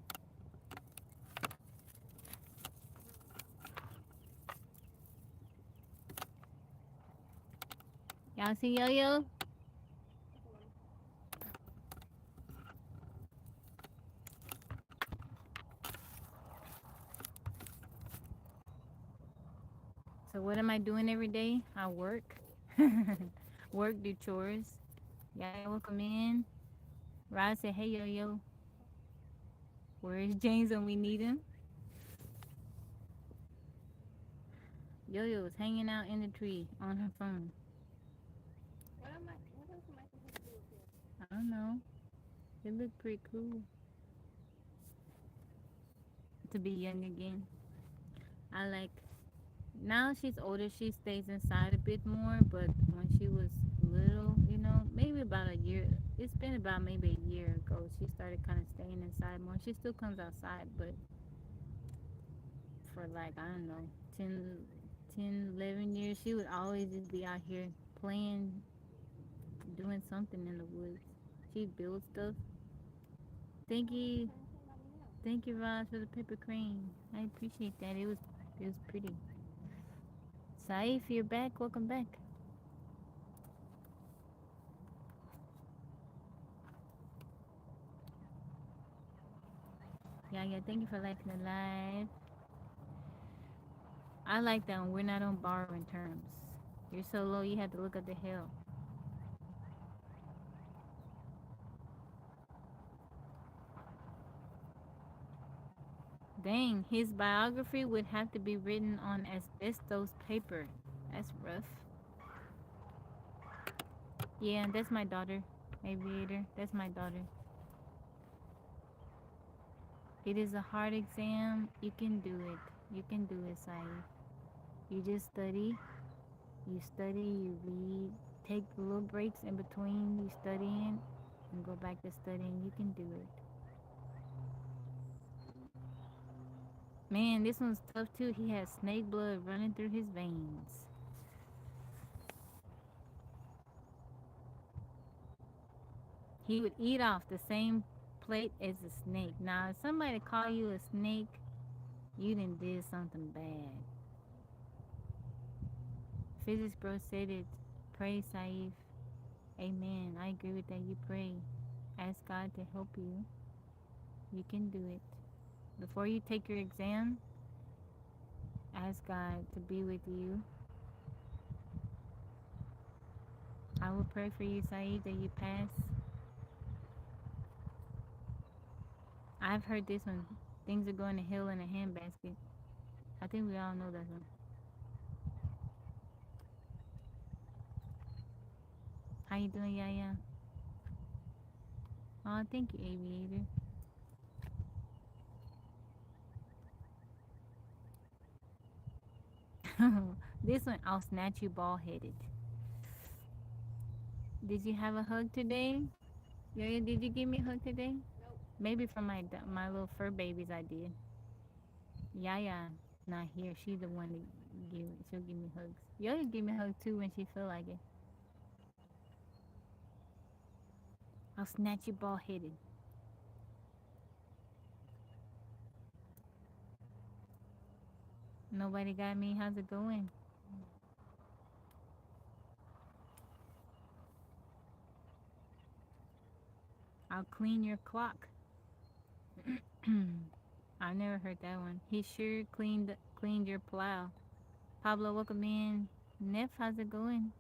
[SPEAKER 1] Y'all see Yo-Yo? So what am I doing every day? I work. Work, do chores. Y'all welcome in. Rod said, hey, Yo-Yo. Where's James when we need him? Yo-Yo was hanging out in the tree on her phone.
[SPEAKER 2] What else am I supposed to do with here?
[SPEAKER 1] I don't know. It looked pretty cool. To be young again. I like, now she's older, she stays inside a bit more, but when she was little, you know, maybe about a year, it's been about maybe a year ago, she started kind of staying inside more. She still comes outside, but for like, I don't know, 10, 11 years, she would always just be out here playing, doing something in the woods. She builds stuff. Thank you. Thank you, Roz, for the pepper cream. I appreciate that. It was pretty. Saif, you're back. Welcome back. Yeah, thank you for liking the live. I like that one. We're not on borrowing terms. You're so low, you have to look up the hill. Dang, his biography would have to be written on asbestos paper. That's rough. Yeah, that's my daughter. Aviator, that's my daughter. It is a hard exam. You can do it. You can do it, Saif. You just study. You study, you read. Take little breaks in between you studying and go back to studying. You can do it. Man, this one's tough too. He has snake blood running through his veins. He would eat off the same plate as a snake. Now, if somebody call you a snake, you done did something bad. Physics bro said it. Pray, Saif. Amen. I agree with that. You pray. Ask God to help you. You can do it. Before you take your exam, ask God to be with you. I will pray for you, Saif, that you pass. I've heard this one. Things are going to hell in a handbasket. I think we all know that one. How you doing, Yaya? Oh, thank you, Aviator. This one, I'll snatch you bald-headed. Did you have a hug today? Yaya, did you give me a hug today?
[SPEAKER 2] Nope.
[SPEAKER 1] Maybe from my little fur babies I did. Yaya not here. She's the one that she'll give me hugs. Yaya give me a hug too when she feel like it. I'll snatch you bald-headed. Nobody got me. How's it going? I'll clean your clock. I never heard that one. He sure cleaned your plow. Pablo, welcome in. Neff, how's it going?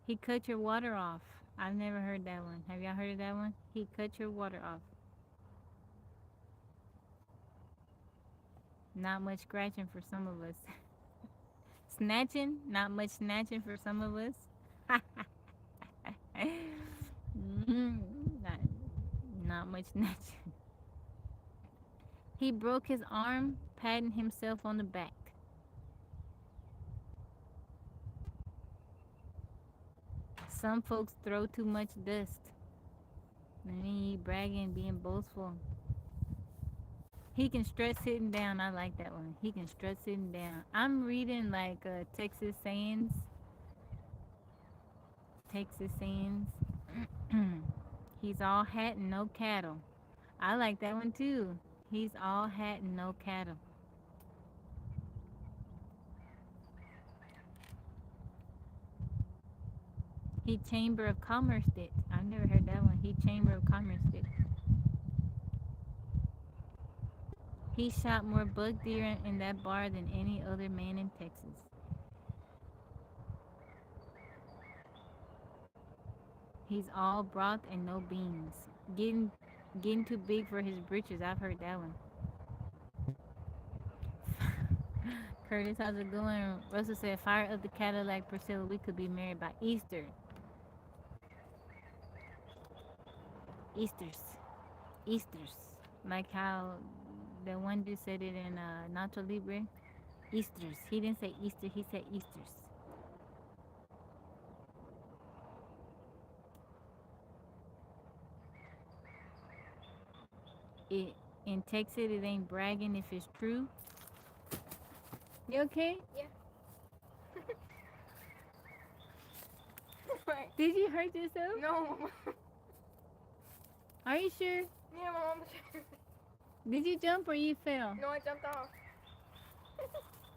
[SPEAKER 1] He cut your water off. I've never heard that one. Have y'all heard of that one? He cut your water off. Not much scratching for some of us. Snatching? Not much snatching for some of us. not much snatching. He broke his arm patting himself on the back. Some folks throw too much dust. And then he bragging, being boastful. He can strut sitting down. I like that one. He can strut sitting down. I'm reading like Texas sayings. Texas sayings. He's all hat and no cattle. I like that one too. He's all hat and no cattle. He Chamber of Commerce it. I've never heard that one. He Chamber of Commerce it. He shot more buck deer in that bar than any other man in Texas. He's all broth and no beans. Getting getting too big for his britches. I've heard that one. Curtis, how's it going? Russell said, fire up the Cadillac, Priscilla. We could be married by Easter. Easters. Easters. Like how the one dude said it in Nacho Libre. Easters. He didn't say Easter, he said Easters. It in Texas it ain't bragging if it's true. You okay?
[SPEAKER 2] Yeah. Right.
[SPEAKER 1] Did you hurt yourself?
[SPEAKER 2] No.
[SPEAKER 1] Are you sure?
[SPEAKER 2] Yeah, my mom.
[SPEAKER 1] Did you jump or you fell?
[SPEAKER 2] No, I jumped off.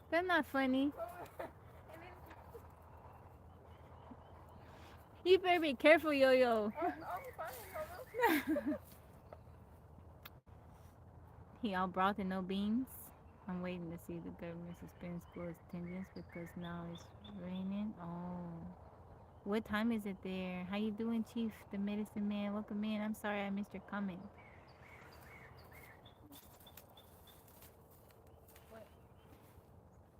[SPEAKER 1] That's not funny. You better be careful, Yo-Yo.
[SPEAKER 2] I'm fine.
[SPEAKER 1] He all broth and no beans. I'm waiting to see the government suspend school attendance because now it's raining. Oh. What time is it there? How you doing, Chief? The medicine man. Welcome in. I'm sorry I missed your comment.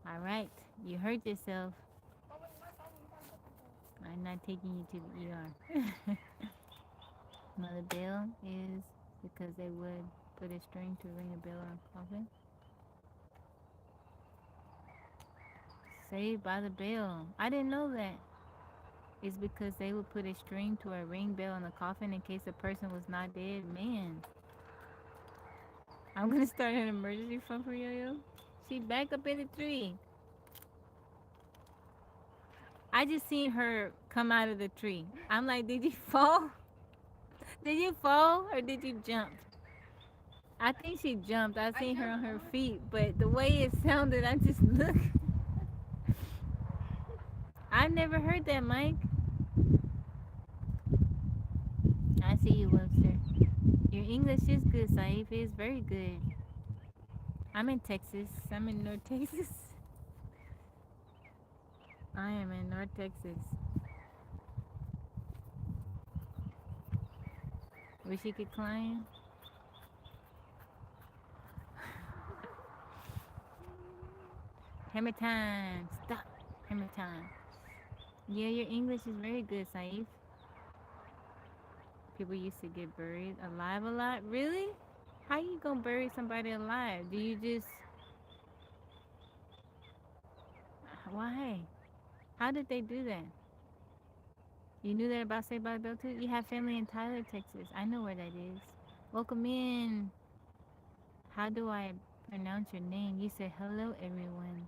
[SPEAKER 1] All right. You hurt yourself. I'm not taking you to the ER. Mother Bell is because they would put a string to ring a bell on a coffin. Saved by the bell. I didn't know that. It's because they would put a string to a ring bell on the coffin in case the person was not dead. Man. I'm gonna start an emergency fund for Yo-Yo. She back up in the tree. I just seen her come out of the tree. I'm like, did you fall? Did you fall or did you jump? I think she jumped. I seen her on her feet, but the way it sounded, I just looked. I never heard that, Mike. I see you, Webster. Your English is good, Saif. It is very good. I'm in Texas. I'm in North Texas. I am in North Texas. Wish you could climb. Hammer time. Stop. Hammer time. Yeah, your English is very good, Saif. People used to get buried alive a lot. Really? How you gonna bury somebody alive? Do you just... Why? How did they do that? You knew that about Saved by the Bell too? You have family in Tyler, Texas. I know where that is. Welcome in. How do I pronounce your name? You said hello, everyone.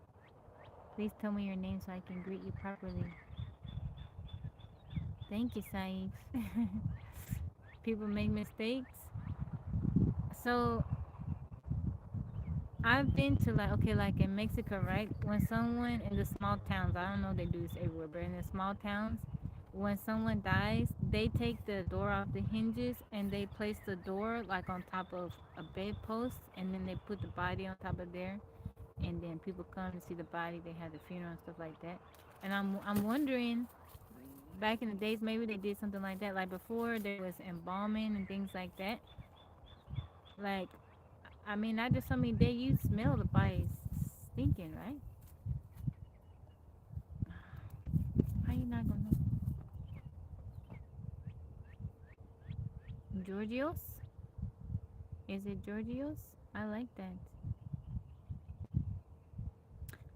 [SPEAKER 1] Please tell me your name so I can greet you properly. Thank you, Saif. People make mistakes. So, I've been to like in Mexico, right? When someone in the small towns, I don't know if they do this everywhere, but in the small towns, when someone dies, they take the door off the hinges and they place the door like on top of a bedpost, and then they put the body on top of there, and then people come to see the body. They have the funeral and stuff like that. And I'm wondering, back in the days, maybe they did something like that. Like before, there was embalming and things like that. Like, I mean, not just something that you smell the body stinking, right? How you not gonna know? Georgios? Is it Georgios? I like that.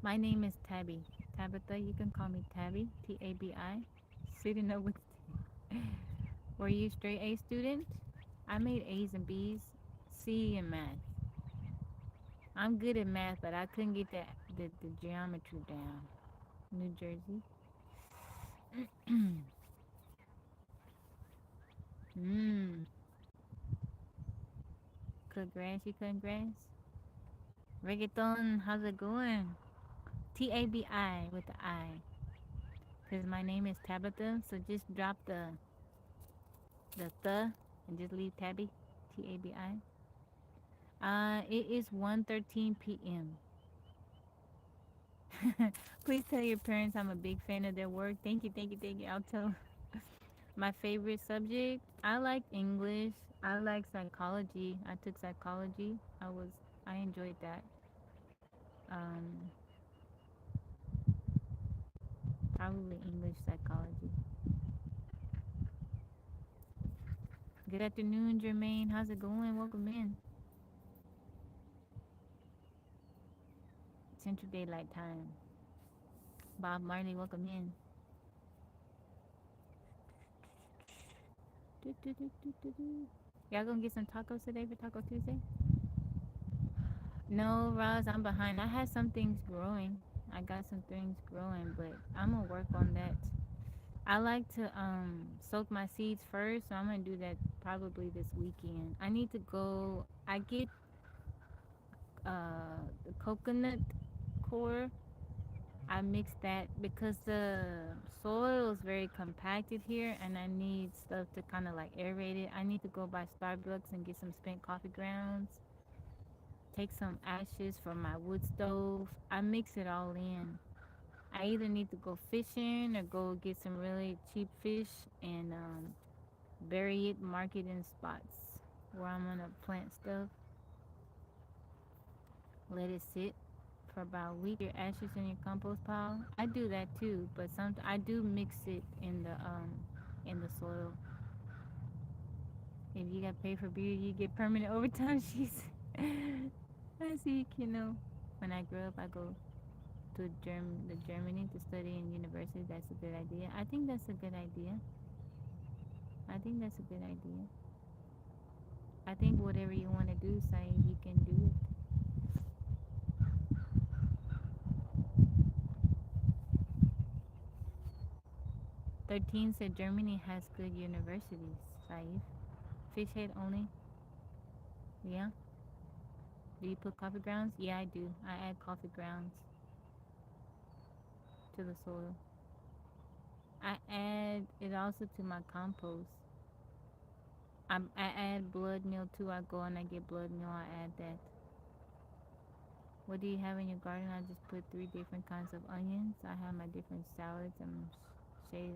[SPEAKER 1] My name is Tabby. Tabitha, you can call me Tabby. Tabi. Sitting up with... Were you straight A student? I made A's and B's, C in math. I'm good at math, but I couldn't get the geometry down. New Jersey. Mmm. Cut grass, you cutting grass? Reggaeton, how's it going? Tabi with the I. Because my name is Tabitha, so just drop the and just leave Tabby. Tabi. It is 1:13 p.m. Please tell your parents I'm a big fan of their work. Thank you, thank you, thank you. I'll tell. My favorite subject, I like English. I like psychology. I took psychology. I enjoyed that. Um, Probably English psychology. Good afternoon, Jermaine. How's it going? Welcome in. Central Daylight Time. Bob Marley, welcome in. Do, do, do, do, do, do. Y'all gonna get some tacos today for Taco Tuesday? No, Roz, I'm behind. I had some things growing. I got some things growing, but I'm gonna work on that. I like to soak my seeds first, so I'm gonna do that probably this weekend. I need to go. I get the coconut core. I mix that because the soil is very compacted here, and I need stuff to kind of like aerate it. I need to go by Starbucks and get some spent coffee grounds. Take some ashes from my wood stove. I mix it all in. I either need to go fishing or go get some really cheap fish and bury it, mark it in spots where I'm gonna plant stuff. Let it sit for about a week. Your ashes in your compost pile. I do that too, but some I do mix it in the soil. If you got paid for beer, you get permanent overtime. She's I see, you know. When I grew up, I go to Germany to study in university. That's a good idea. I think that's a good idea. I think that's a good idea. I think whatever you want to do, say you can do it. 13 said Germany has good universities. Saif. Fish head only. Yeah. Do you put coffee grounds? Yeah, I do. I add coffee grounds to the soil. I add it also to my compost. I add blood meal too. I go and I get blood meal. I add that. What do you have in your garden? I just put 3 different kinds of onions. I have my different salads and shade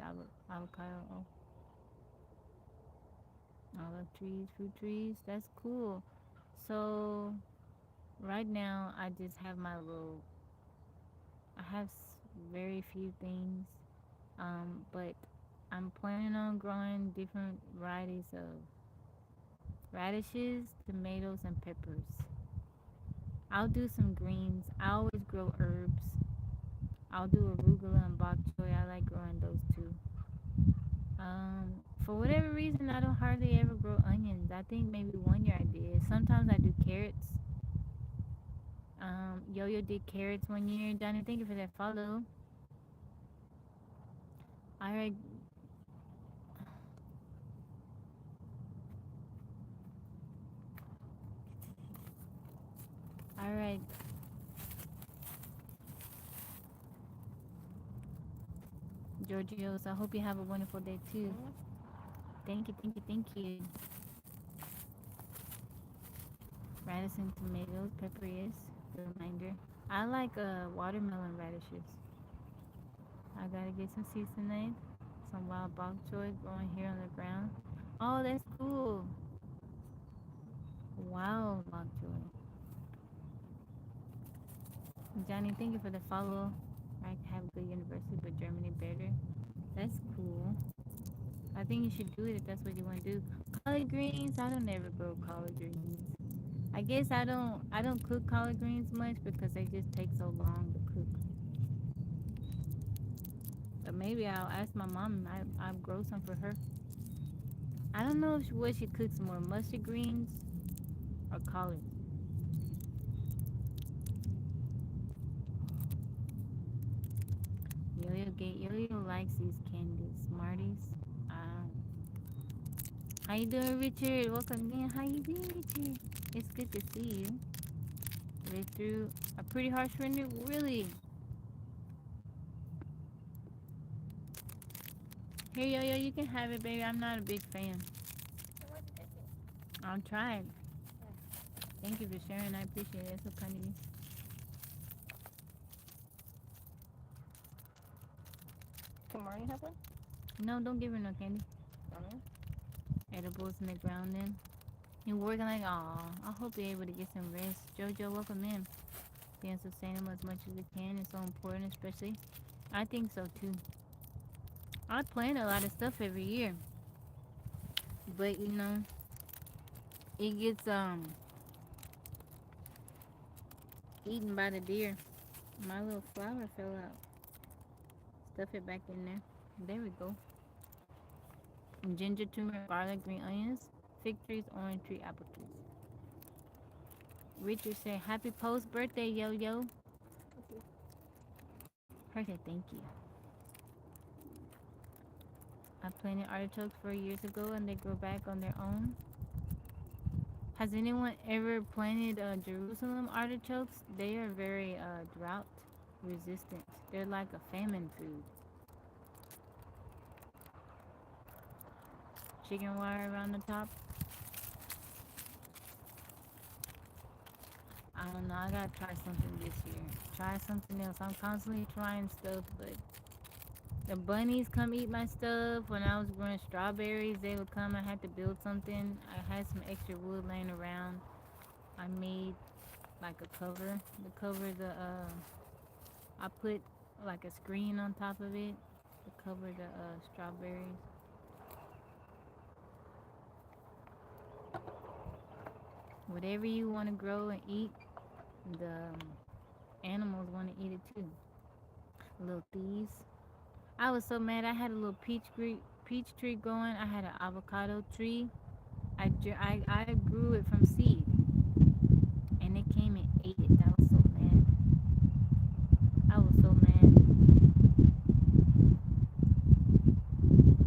[SPEAKER 1] avocado, olive trees, fruit trees. That's cool. So right now I just have my little. I have very few things, but I'm planning on growing different varieties of radishes, tomatoes, and peppers. I'll do some greens. I always grow herbs. I'll do arugula and bok choy. I like growing those too. For whatever reason, I don't hardly ever grow onions. I think maybe one year I did. Sometimes I do carrots. Yo-Yo did carrots one year. Johnny, thank you for that follow. All right, all right, Giorgios. I hope you have a wonderful day too. Thank you, thank you, thank you. Radish and tomatoes, pepper is the reminder. I like watermelon radishes. I gotta get some seasoning, some wild bok choy growing here on the ground. Oh, that's cool. Wow, bok choy. Johnny, thank you for the follow. I have a good university, but Germany better. That's cool. I think you should do it if that's what you want to do. Collard greens, I don't ever grow collard greens. I guess I don't cook collard greens much because they just take so long to cook. But maybe I'll ask my mom. I'll grow some for her. I don't know if what she cooks more, mustard greens or collards. Yo-Yo likes these candies, Smarties. Um, how you doing, Richard? Welcome in. How you doing, Richard? It's good to see you. Lived through a pretty harsh winter, really. Here, Yo-Yo, you can have it, baby. I'm not a big fan.
[SPEAKER 2] So what did it do?
[SPEAKER 1] I'll try it. Thank you for sharing. I appreciate it. It's so kind of you.
[SPEAKER 2] Can Maureen have one?
[SPEAKER 1] No, don't give her no candy. Edibles in the ground then. You're working like, aw. I hope you're able to get some rest. Jojo, welcome in. Being sustainable as much as we can is so important, especially. I think so too. I plan a lot of stuff every year. But you know, it gets eaten by the deer. My little flower fell out. Stuff it back in there. There we go. Ginger, turmeric, garlic, green onions, fig trees, orange tree, apple trees. Richard said, happy post birthday, Yo-Yo. Her said, thank you. I planted artichokes 4 years ago and they grow back on their own. Has anyone ever planted Jerusalem artichokes? They are very drought resistant. They're like a famine food. Chicken wire around the top. I don't know. I gotta try something this year. Try something else. I'm constantly trying stuff, but the bunnies come eat my stuff. When I was growing strawberries, they would come. I had to build something. I had some extra wood laying around. I made like a cover. The cover, I put like a screen on top of it to cover the strawberries. Whatever you want to grow and eat, the animals want to eat it too. Little thieves. I was so mad. I had a little peach tree going. I had an avocado tree. I grew it from seed, and it came and ate it. I was so mad. I was so mad.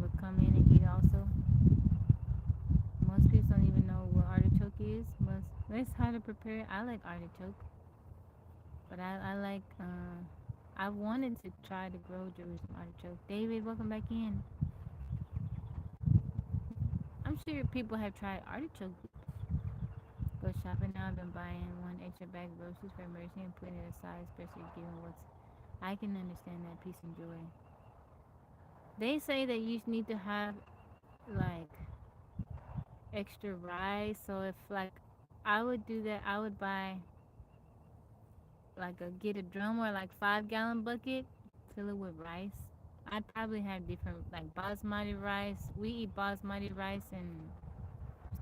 [SPEAKER 1] Would come in and eat also. Most people don't even know what artichoke is. That's how to prepare it. I like artichoke, but I like. I wanted to try to grow Jerusalem artichoke. David, welcome back in. I'm sure people have tried artichoke. Go shopping now. I've been buying one extra bag of groceries for emergency and putting it aside, especially given what's. I can understand that peace and joy. They say that you need to have like extra rice. So if like I would do that, I would buy like get a drum or like 5 gallon bucket, fill it with rice. I'd probably have different like basmati rice. We eat basmati rice and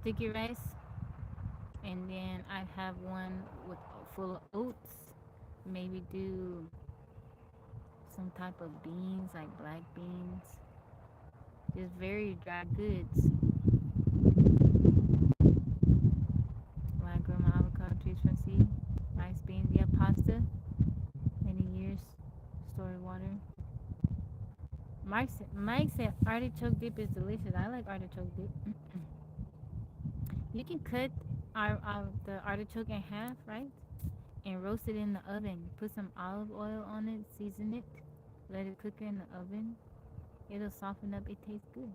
[SPEAKER 1] sticky rice, and then I'd have one with full of oats. Maybe do some type of beans like black beans. Just very dry goods. When I grow my avocado trees from seed, rice, beans, yeah, pasta. Many years, stored water. Mike said artichoke dip is delicious. I like artichoke dip. You can cut the artichoke in half, right? And roast it in the oven. Put some olive oil on it, season it, let it cook in the oven. It'll soften up. It tastes good.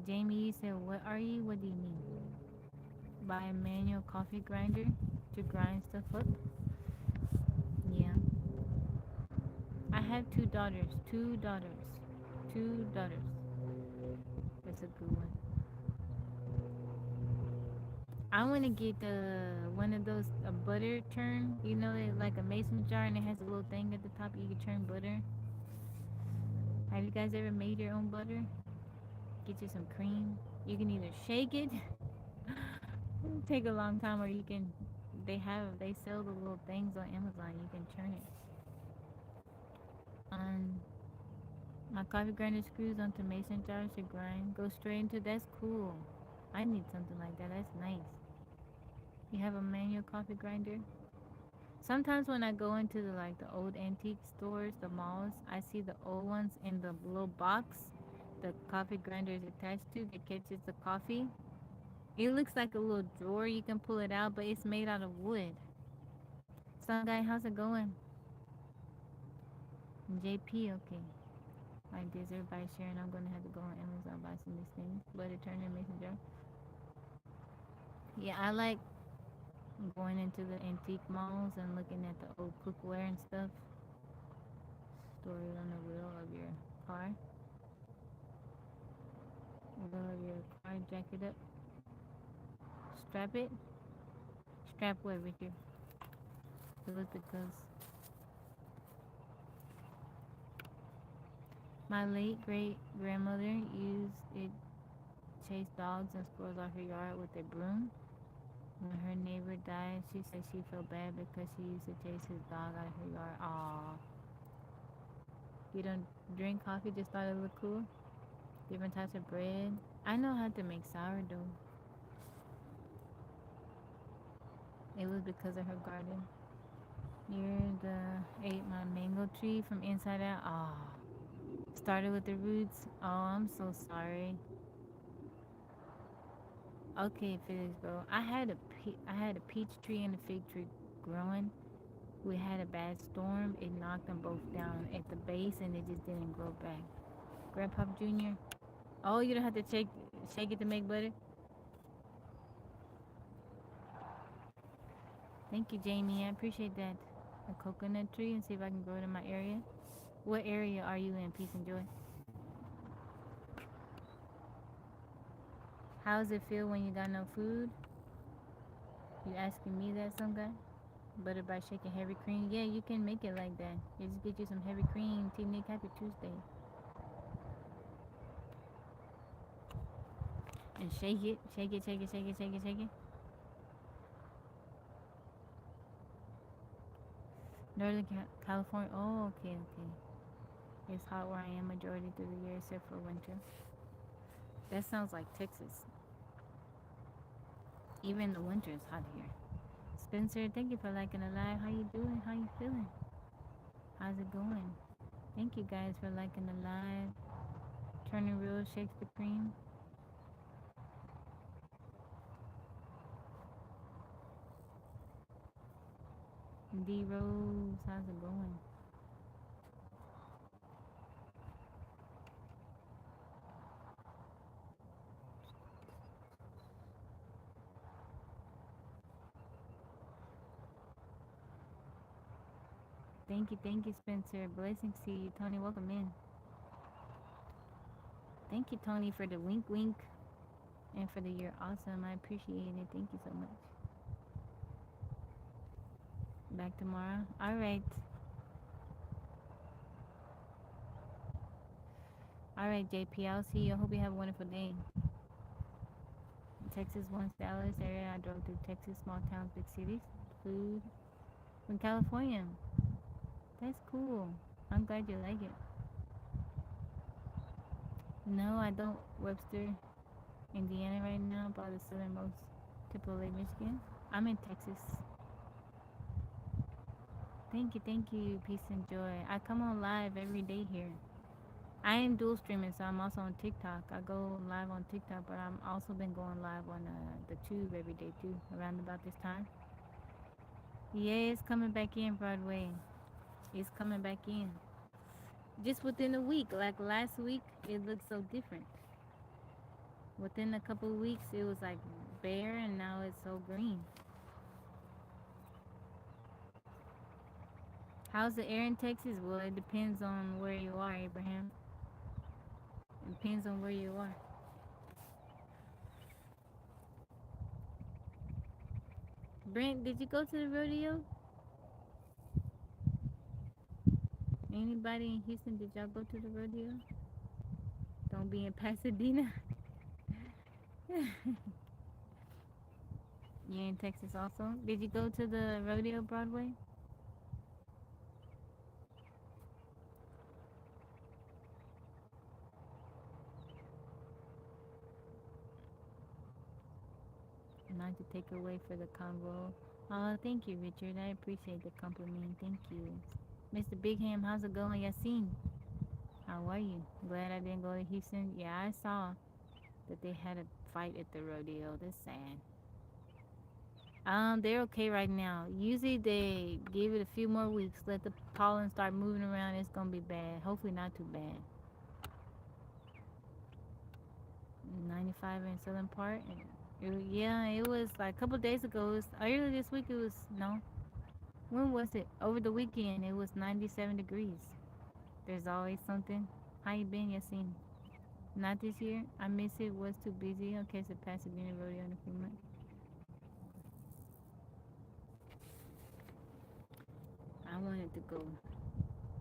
[SPEAKER 1] Jamie, you said, what are you? What do you mean? Buy a manual coffee grinder to grind stuff up? Yeah. I have 2 daughters. 2 daughters. 2 daughters. That's a good one. I want to get one of those a butter churn. You know, like a mason jar, and it has a little thing at the top. You can churn butter. Have you guys ever made your own butter? Get you some cream. You can either shake it. It'll take a long time, or you can. They sell the little things on Amazon. You can churn it. My coffee grinder screws onto mason jars to grind. Go straight into. That's cool. I need something like that. That's nice. You have a manual coffee grinder? Sometimes when I go into the old antique stores, the malls, I see the old ones in the little box the coffee grinder is attached to that catches the coffee. It looks like a little drawer. You can pull it out, but it's made out of wood. Some guy, how's it going? JP, okay. Like this, everybody sharing. I'm gonna have to go on Amazon buy some of these things. But it turned in mason jar. Yeah, I like going into the antique malls and looking at the old cookware and stuff. Store it on the wheel of your car. Wheel of your car, jack it up. Strap it. Strap what, Richard? It was because my late great grandmother used it to chase dogs and squirrels off her yard with a broom. When her neighbor died, she said she felt bad because she used to chase his dog out of her yard. Aww. You don't drink coffee, just thought it looked cool? Different types of bread. I know how to make sourdough. It was because of her garden. Near the ate my mango tree from inside out. Aww. Started with the roots. Oh, I'm so sorry. Okay, Felix, bro. I had a peach tree and a fig tree growing. We had a bad storm. It knocked them both down at the base, and it just didn't grow back. Grandpa Junior. Oh, you don't have to shake it to make butter. Thank you, Jamie. I appreciate that. A coconut tree, and see if I can grow it in my area. What area are you in? Peace and joy. How does it feel when you got no food? You asking me that, some guy? Butter by shaking heavy cream. Yeah, you can make it like that. You just get you some heavy cream. Team Nick, happy Tuesday. And shake it, shake it, shake it, shake it, shake it, shake it. Northern California. Oh, okay, okay. It's hot where I am majority through the year except for winter. That sounds like Texas. Even the winter is hot here. Spencer, thank you for liking the live. How you doing? How you feeling? How's it going? Thank you guys for liking the live. Turning real shakes the cream. D Rose, how's it going? Thank you, Spencer. Blessings to you, Tony. Welcome in. Thank you, Tony, for the wink wink and for the you're awesome. I appreciate it. Thank you so much. Back tomorrow. All right. All right, JP. I'll see you. I hope you have a wonderful day. Texas once Dallas area. I drove through Texas, small towns, big cities. Food from California. That's cool. I'm glad you like it. No, I don't. Webster, Indiana right now, about the southernmost tip of Lake Michigan. I'm in Texas. Thank you, peace and joy. I come on live every day here. I am dual streaming, so I'm also on TikTok. I go live on TikTok, but I'm also been going live on the Tube every day too, around about this time. Yeah, it's coming back in Broadway. It's coming back in. Just within a week, like last week, it looked so different. Within a couple of weeks, it was like bare, and now it's so green. How's the air in Texas? Well, it depends on where you are, Abraham. It depends on where you are. Brent, did you go to the rodeo? Anybody in Houston, did y'all go to the rodeo? Don't be in Pasadena. You're in Texas also? Did you go to the rodeo Broadway? not to take away for the convo. Oh, thank you, Richard. I appreciate the compliment. Thank you. Mr. Big Ham, how's it going? Yassine, how are you? Glad I didn't go to Houston. Yeah, I saw that they had a fight at the rodeo. That's sad. They're okay right now. Usually they give it a few more weeks, let the pollen start moving around. It's gonna be bad. Hopefully not too bad. 95 in southern part. Yeah, it was like a couple days ago. It was earlier this week. It was no. When was it? Over the weekend, it was 97 degrees. There's always something. How you been, Yassine? Not this year. I miss it. Was too busy. Okay, so Pasadena rodeo in a few months. I wanted to go,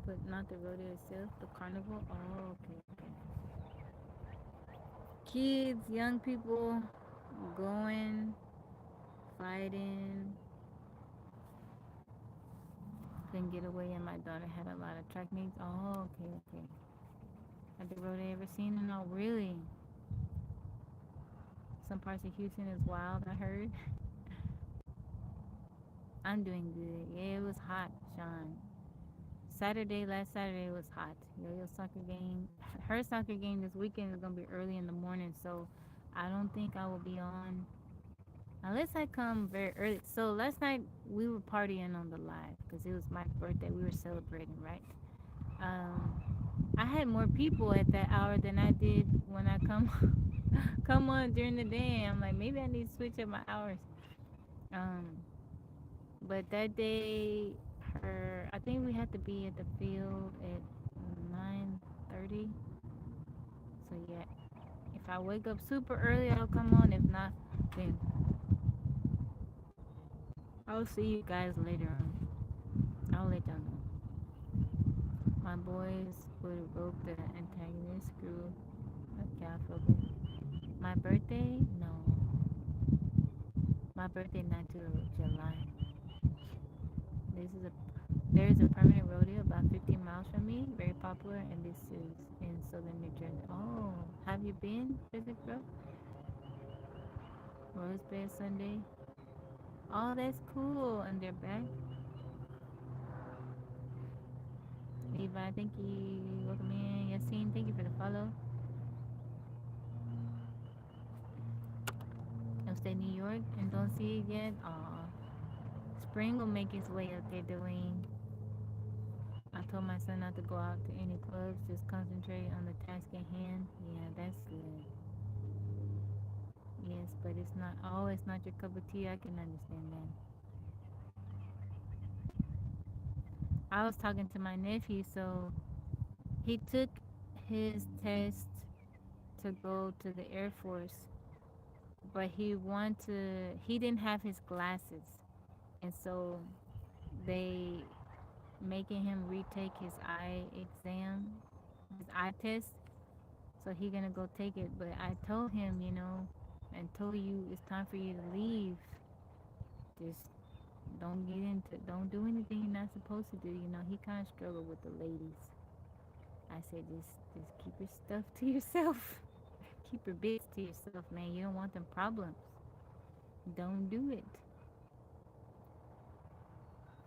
[SPEAKER 1] but not the rodeo itself. The carnival. Oh, okay, okay. Kids, young people, going, fighting. Couldn't get away, and my daughter had a lot of track meets. Oh, okay, okay. Have the rodeo ever seen it? No, really. Some parts of Houston is wild. I heard. I'm doing good. Yeah, it was hot, Sean. Last Saturday was hot. Yo-yo soccer game. Her soccer game this weekend is gonna be early in the morning, so I don't think I will be on unless I come very early. So last night we were partying on the live because it was my birthday. We were celebrating, right? Um, I had more people at that hour than I did when I come come on during the day. I'm like, maybe I need to switch up my hours. Um, but that day, I think we had to be at the field at 9:30. So yeah, if I wake up super early, I'll come on. If not, then I'll see you guys later on. I'll let y'all know. My boys would rope the antagonist screw. Okay, I feel good. My birthday? No. My birthday not till July. This is a There is a permanent rodeo about 15 miles from me, very popular, and this is in southern New Jersey. Oh, have you been, Physics Bro? Rosebud Sunday. Oh, that's cool. And they're back. Levi, thank you. Welcome in. Yassine, thank you for the follow. Upstate New York and don't see it yet. Aw. Spring will make its way up there, Dwayne. I told my son not to go out to any clubs, just concentrate on the task at hand. Yeah, that's good. Yes, but it's not, oh, it's not your cup of tea. I can understand that. I was talking to my nephew, so he took his test to go to the Air Force, but he didn't have his glasses. And so they making him retake his eye exam, his eye test. So he gonna go take it. But I told him, and told you it's time for you to leave. Just don't do anything you're not supposed to do. He kind of struggled with the ladies. I said, just keep your stuff to yourself. Keep your bits to yourself, man. You don't want them problems. Don't do it.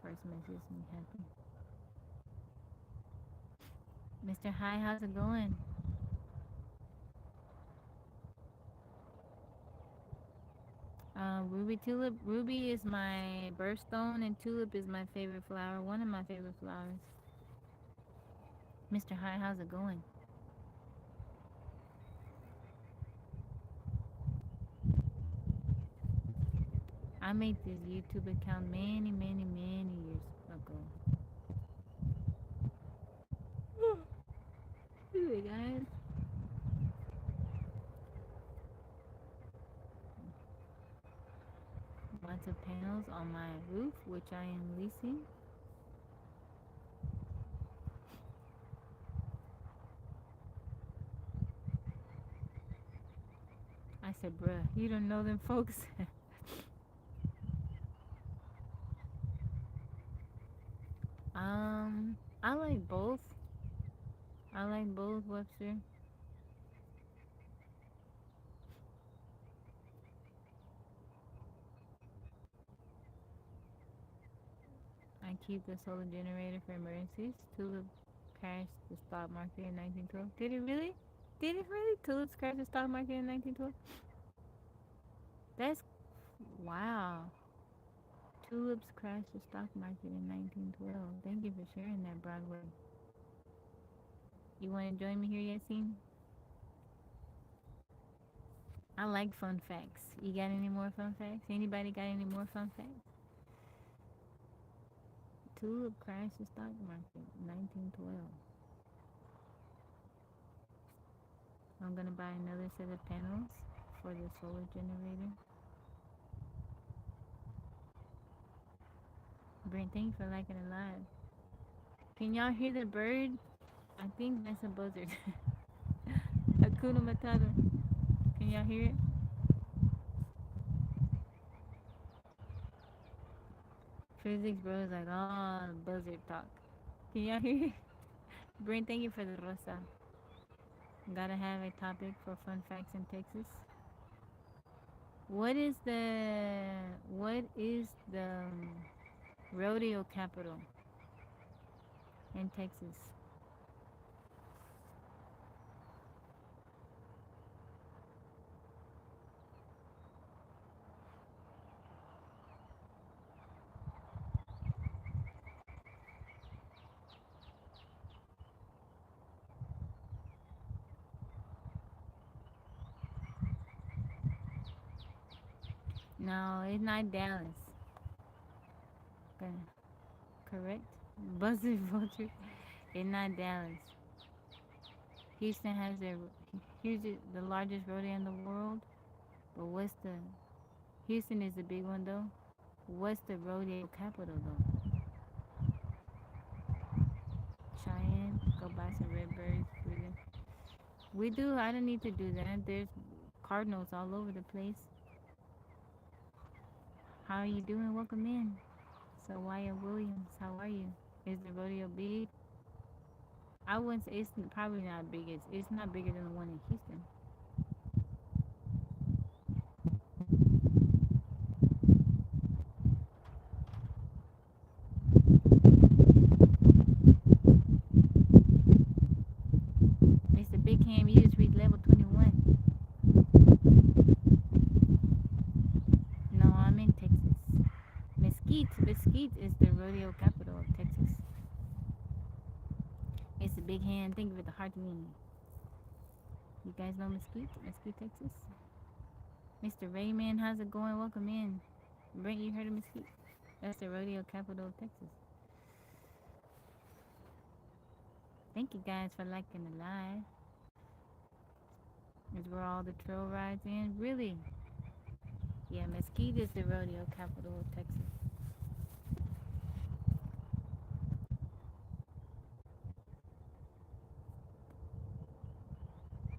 [SPEAKER 1] First message me happy. Mr. Hi, how's it going? Ruby tulip. Ruby is my birthstone, and tulip is my favorite flower. One of my favorite flowers. Mr. Hi, how's it going? I made this YouTube account many, many, many years ago. Hey guys. Lots of panels on my roof, which I am leasing. I said, bruh, you don't know them folks. I like both. I like both, Webster. I keep the solar generator for emergencies. Tulip crashed the stock market in 1912. Did it really? Did it really? Tulips crashed the stock market in 1912? That's wow. Tulips crashed the stock market in 1912. Thank you for sharing that, Broadway. You want to join me here, Yassine? I like fun facts. You got any more fun facts? Anybody got any more fun facts? Tulip crashed the stock market, 1912. I'm gonna buy another set of panels for the solar generator. Brent, thank you for liking it live. Can y'all hear the bird? I think that's a buzzard. Hakuna Matata. Can y'all hear it? Physics bro is like, oh, buzzard talk. Can y'all hear it? Brent, thank you for the rosa. Gotta have a topic for fun facts in Texas. What is the rodeo capital in Texas? No, it's not Dallas. Okay. Correct? Buzzard vulture. It's not Dallas. Houston has the largest rodeo in the world. But what's the Houston is the big one though. What's the rodeo capital though? Cheyenne. Go buy some redbirds. We do. I don't need to do that. There's cardinals all over the place. How are you doing? Welcome in. So Wyatt Williams, how are you? Is the rodeo big? I wouldn't say it's probably not big. It's not bigger than the one in Houston. Mr. Big Ham, you just reached level 21. No, I'm in Texas. Mesquite is the rodeo capital of Texas. It's a big hand. Think of it, the heart wing. You guys know Mesquite, Texas? Mr. Rayman, how's it going? Welcome in. Brent, you heard of Mesquite? That's the rodeo capital of Texas. Thank you guys for liking the live. Is where all the trail rides in? Really? Yeah, Mesquite is the rodeo capital of Texas.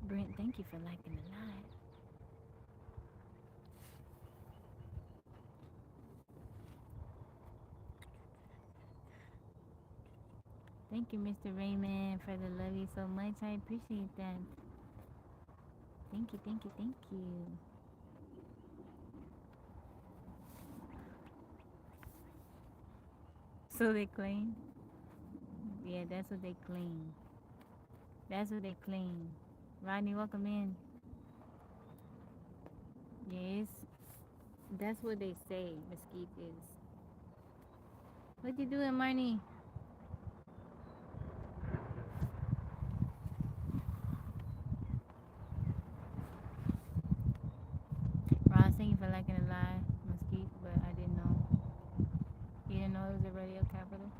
[SPEAKER 1] Brent, thank you for liking the live. Thank you, Mr. Raymond, for the love you so much. I appreciate that. Thank you, thank you, thank you. So they claim? Yeah, that's what they claim. That's what they claim. Rodney, welcome in. Yes, that's what they say Mesquite is. What you doing, Marnie? Ross, thank you for liking the live, Mesquite, but I didn't know. You didn't know it was a rodeo capital?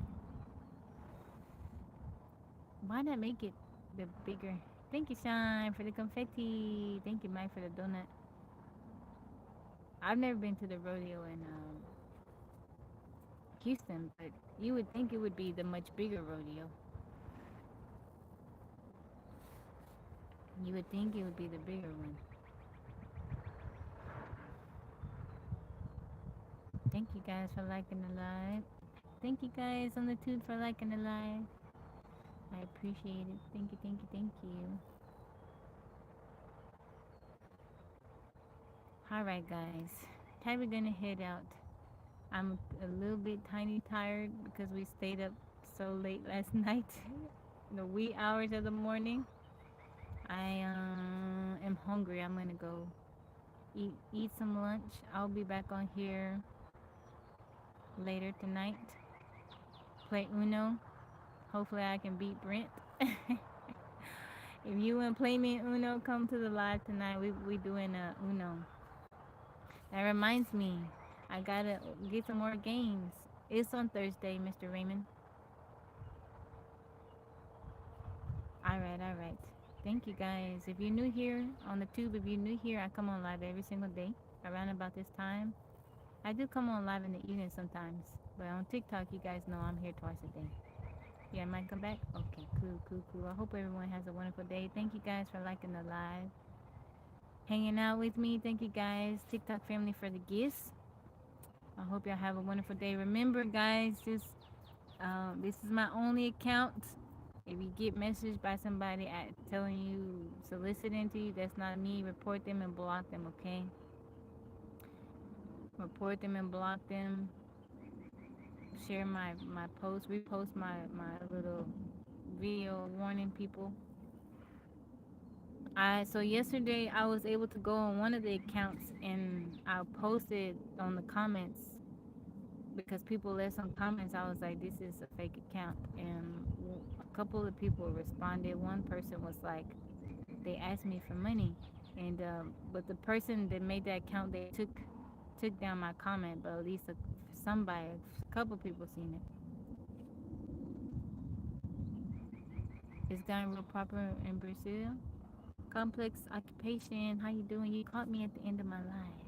[SPEAKER 1] Why not make it the bigger? Thank you, Shine, for the confetti. Thank you, Mike, for the donut. I've never been to the rodeo in Houston, but you would think it would be the much bigger rodeo. You would think it would be the bigger one. Thank you guys for liking the live. Thank you guys on the tube for liking the live. I appreciate it. Thank you, thank you, thank you. Alright guys. Time we're gonna head out. I'm a little bit tiny tired because we stayed up so late last night, in the wee hours of the morning. I am hungry. I'm gonna go eat some lunch. I'll be back on here later tonight. Play Uno. Hopefully I can beat Brent. If you want to play me in Uno, come to the live tonight. We doing Uno. That reminds me, I gotta get some more games. It's on Thursday, Mr. Raymond. All right. Thank you guys. If you're new here on the tube, if you're new here, I come on live every single day around about this time. I do come on live in the evening sometimes, but on TikTok, you guys know I'm here twice a day. Yeah, I might come back. Okay, cool. I hope everyone has a wonderful day. Thank you guys for liking the live, hanging out with me. Thank you guys, TikTok family, for the gifts. I hope y'all have a wonderful day. Remember, guys, this is my only account. If you get messaged by somebody telling you, soliciting to you, that's not me. Report them and block them, okay? Report them and block them. Share my post, repost my little video warning people. So yesterday I was able to go on one of the accounts and I posted on the comments because people left some comments. I was like, this is a fake account, and a couple of people responded. One person was like, they asked me for money, and but the person that made that account, they took down my comment, but at least somebody, a couple people seen it. It's gotten real proper in Brazil. Complex occupation. How you doing? You caught me at the end of my life.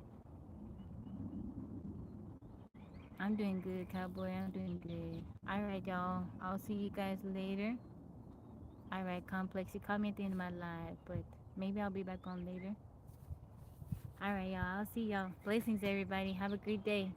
[SPEAKER 1] I'm doing good, cowboy. I'm doing good. All right, y'all. I'll see you guys later. All right, complex. You caught me at the end of my life, but maybe I'll be back on later. All right, y'all. I'll see y'all. Blessings, everybody. Have a great day.